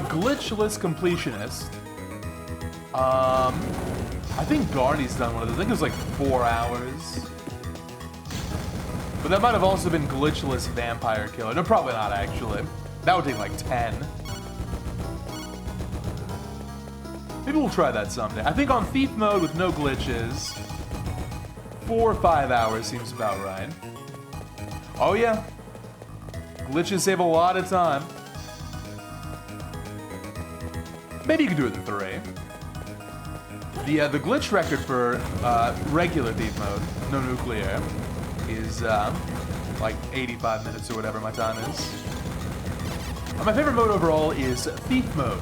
Glitchless completionist. I think Garney's done one of those. I think it was like 4 hours. But that might have also been glitchless vampire killer. No, probably not actually. That would take like 10. Maybe we'll try that someday. I think on thief mode with no glitches, 4 or 5 hours seems about right. Oh yeah. Glitches save a lot of time. Maybe you could do it in 3. The glitch record for regular thief mode, no nuclear, is like 85 minutes or whatever my time is. My favorite mode overall is thief mode,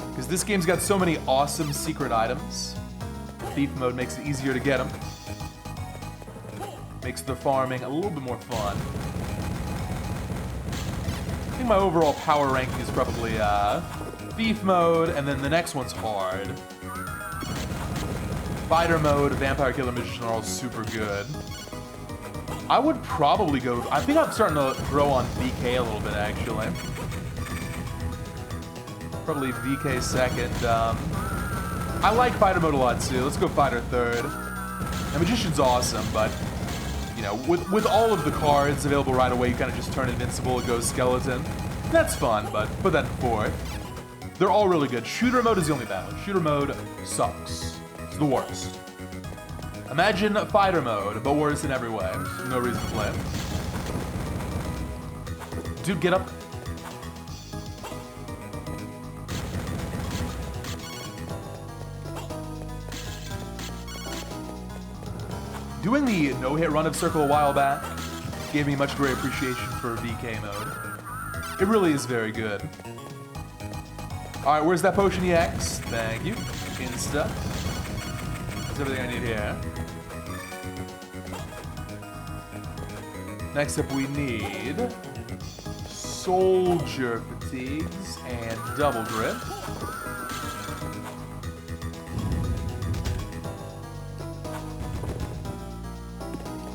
because this game's got so many awesome secret items. Thief mode makes it easier to get them. Makes the farming a little bit more fun. I think my overall power ranking is probably thief mode, and then the next one's hard. Fighter mode, vampire killer, magician are all super good. I would probably go. I think I'm starting to grow on VK a little bit actually. Probably VK second. I like fighter mode a lot too. Let's go fighter third. And magician's awesome, but you know, with all of the cards available right away, you kind of just turn invincible and go skeleton. That's fun, but put that in 4th. They're all really good. Shooter mode is the only bad one. Shooter mode sucks. It's the worst. Imagine fighter mode, but worse in every way. No reason to play it. Dude, get up. Doing the no-hit run of Circle a while back gave me much greater appreciation for VK mode. It really is very good. Alright, where's that potion EX? Thank you. Insta. That's everything I need here. Next up we need Soldier Fatigues and Double Grip.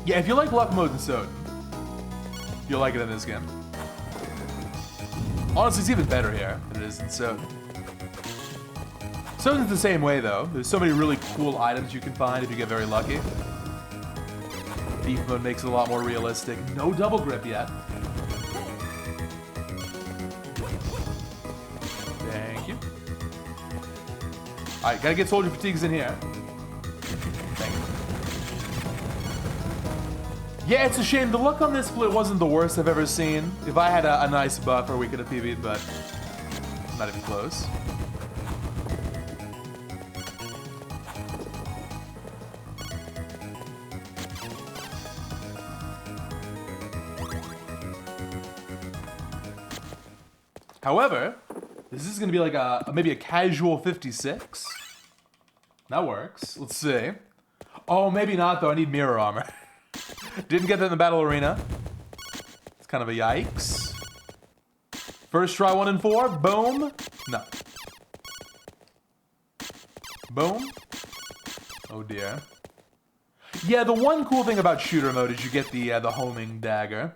Yeah, if you like luck mode in Soden, you'll like it in this game. Honestly, it's even better here than it is in Soden. Soden's the same way, though. There's so many really cool items you can find if you get very lucky. Thief mode makes it a lot more realistic. No double grip yet. Thank you. Alright, gotta get Soldier Fatigues in here. Thank you. Yeah, it's a shame. The luck on this split wasn't the worst I've ever seen. If I had a nice buffer, we could have PB'd, but not even close. However, this is going to be like maybe a casual 56. That works. Let's see. Oh, maybe not, though. I need mirror armor. Didn't get that in the battle arena. It's kind of a yikes. First try 1 and 4. Boom. No. Boom. Oh, dear. Yeah, the one cool thing about shooter mode is you get the homing dagger.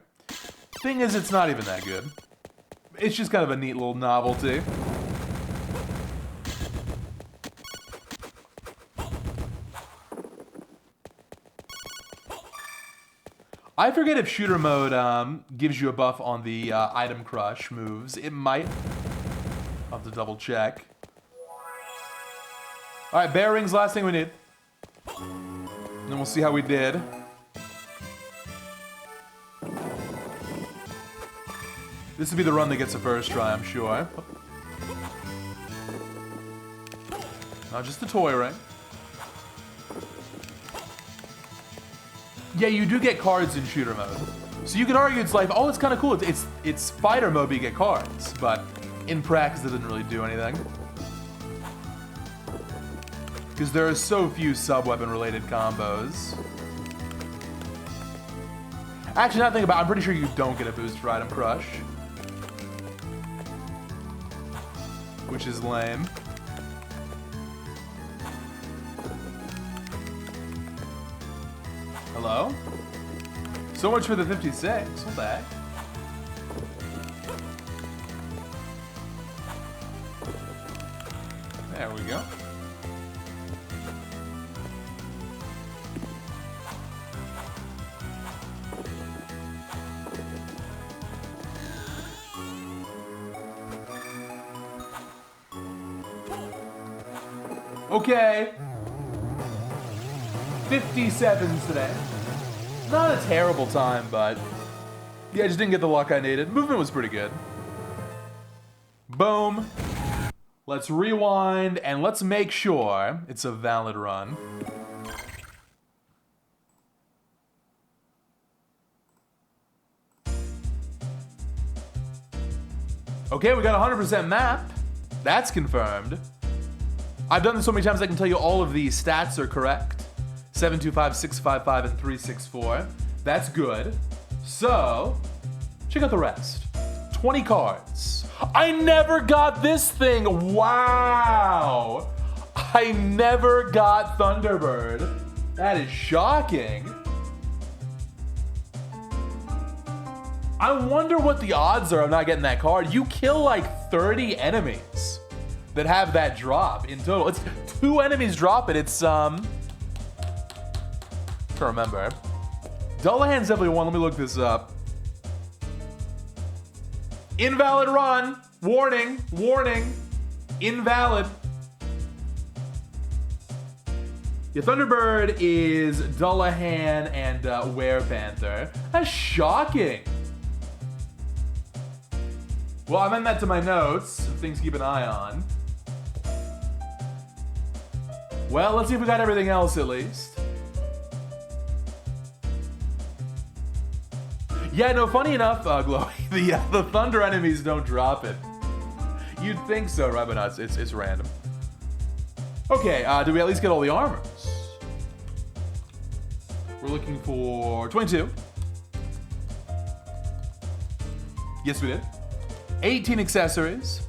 Thing is, it's not even that good. It's just kind of a neat little novelty. I forget if shooter mode gives you a buff on the item crush moves. It might. I'll have to double check. All right, bear rings, last thing we need. And then we'll see how we did. This will be the run that gets a first try, I'm sure. Not just the toy ring. Yeah, you do get cards in shooter mode. So you can argue it's like, oh, it's kind of cool. It's fighter mode, but you get cards. But in practice, it doesn't really do anything. Because there are so few sub-weapon related combos. Actually, not thinking about it, I'm pretty sure you don't get a boost for item crush. Which is lame. Hello? So much for the 56. What the heck? There we go. Okay. 57s today. Not a terrible time, but yeah, I just didn't get the luck I needed. Movement was pretty good. Boom. Let's rewind and let's make sure it's a valid run. Okay, we got 100% map. That's confirmed. I've done this so many times I can tell you all of the stats are correct. 725, 655, and 364. That's good. So, check out the rest. 20 cards. I never got this thing. Wow. I never got Thunderbird. That is shocking. I wonder what the odds are of not getting that card. You kill like 30 enemies that have that drop in total. It's 2 enemies drop it. It's I can't remember. Dullahan's definitely one. Let me look this up. Invalid run. Warning. Warning. Invalid. Yeah, Thunderbird is Dullahan and Werepanther. That's shocking. Well, I meant that to my notes. Things to keep an eye on. Well, let's see if we got everything else at least. Yeah, no, funny enough, Glowy, the thunder enemies don't drop it. You'd think so, right? But no, it's random. Okay, do we at least get all the armors? We're looking for 22. Yes, we did. 18 accessories.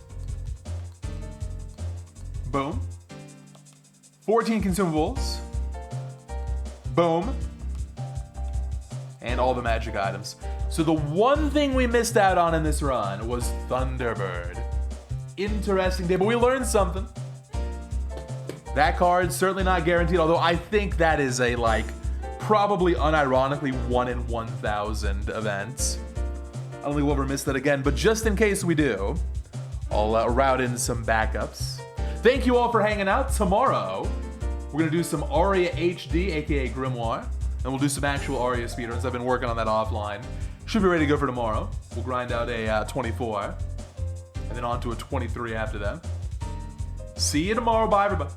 Boom. 14 consumables. Boom. And all the magic items. So the one thing we missed out on in this run was Thunderbird. Interesting day, but we learned something. That card's certainly not guaranteed, although I think that is a, like, probably unironically 1 in 1,000 event. I don't think we'll ever miss that again, but just in case we do, I'll route in some backups. Thank you all for hanging out. Tomorrow, we're gonna do some Aria HD, aka Grimoire, and we'll do some actual Aria speedruns. I've been working on that offline. Should be ready to go for tomorrow. We'll grind out a 24, and then on to a 23 after that. See you tomorrow. Bye, everybody.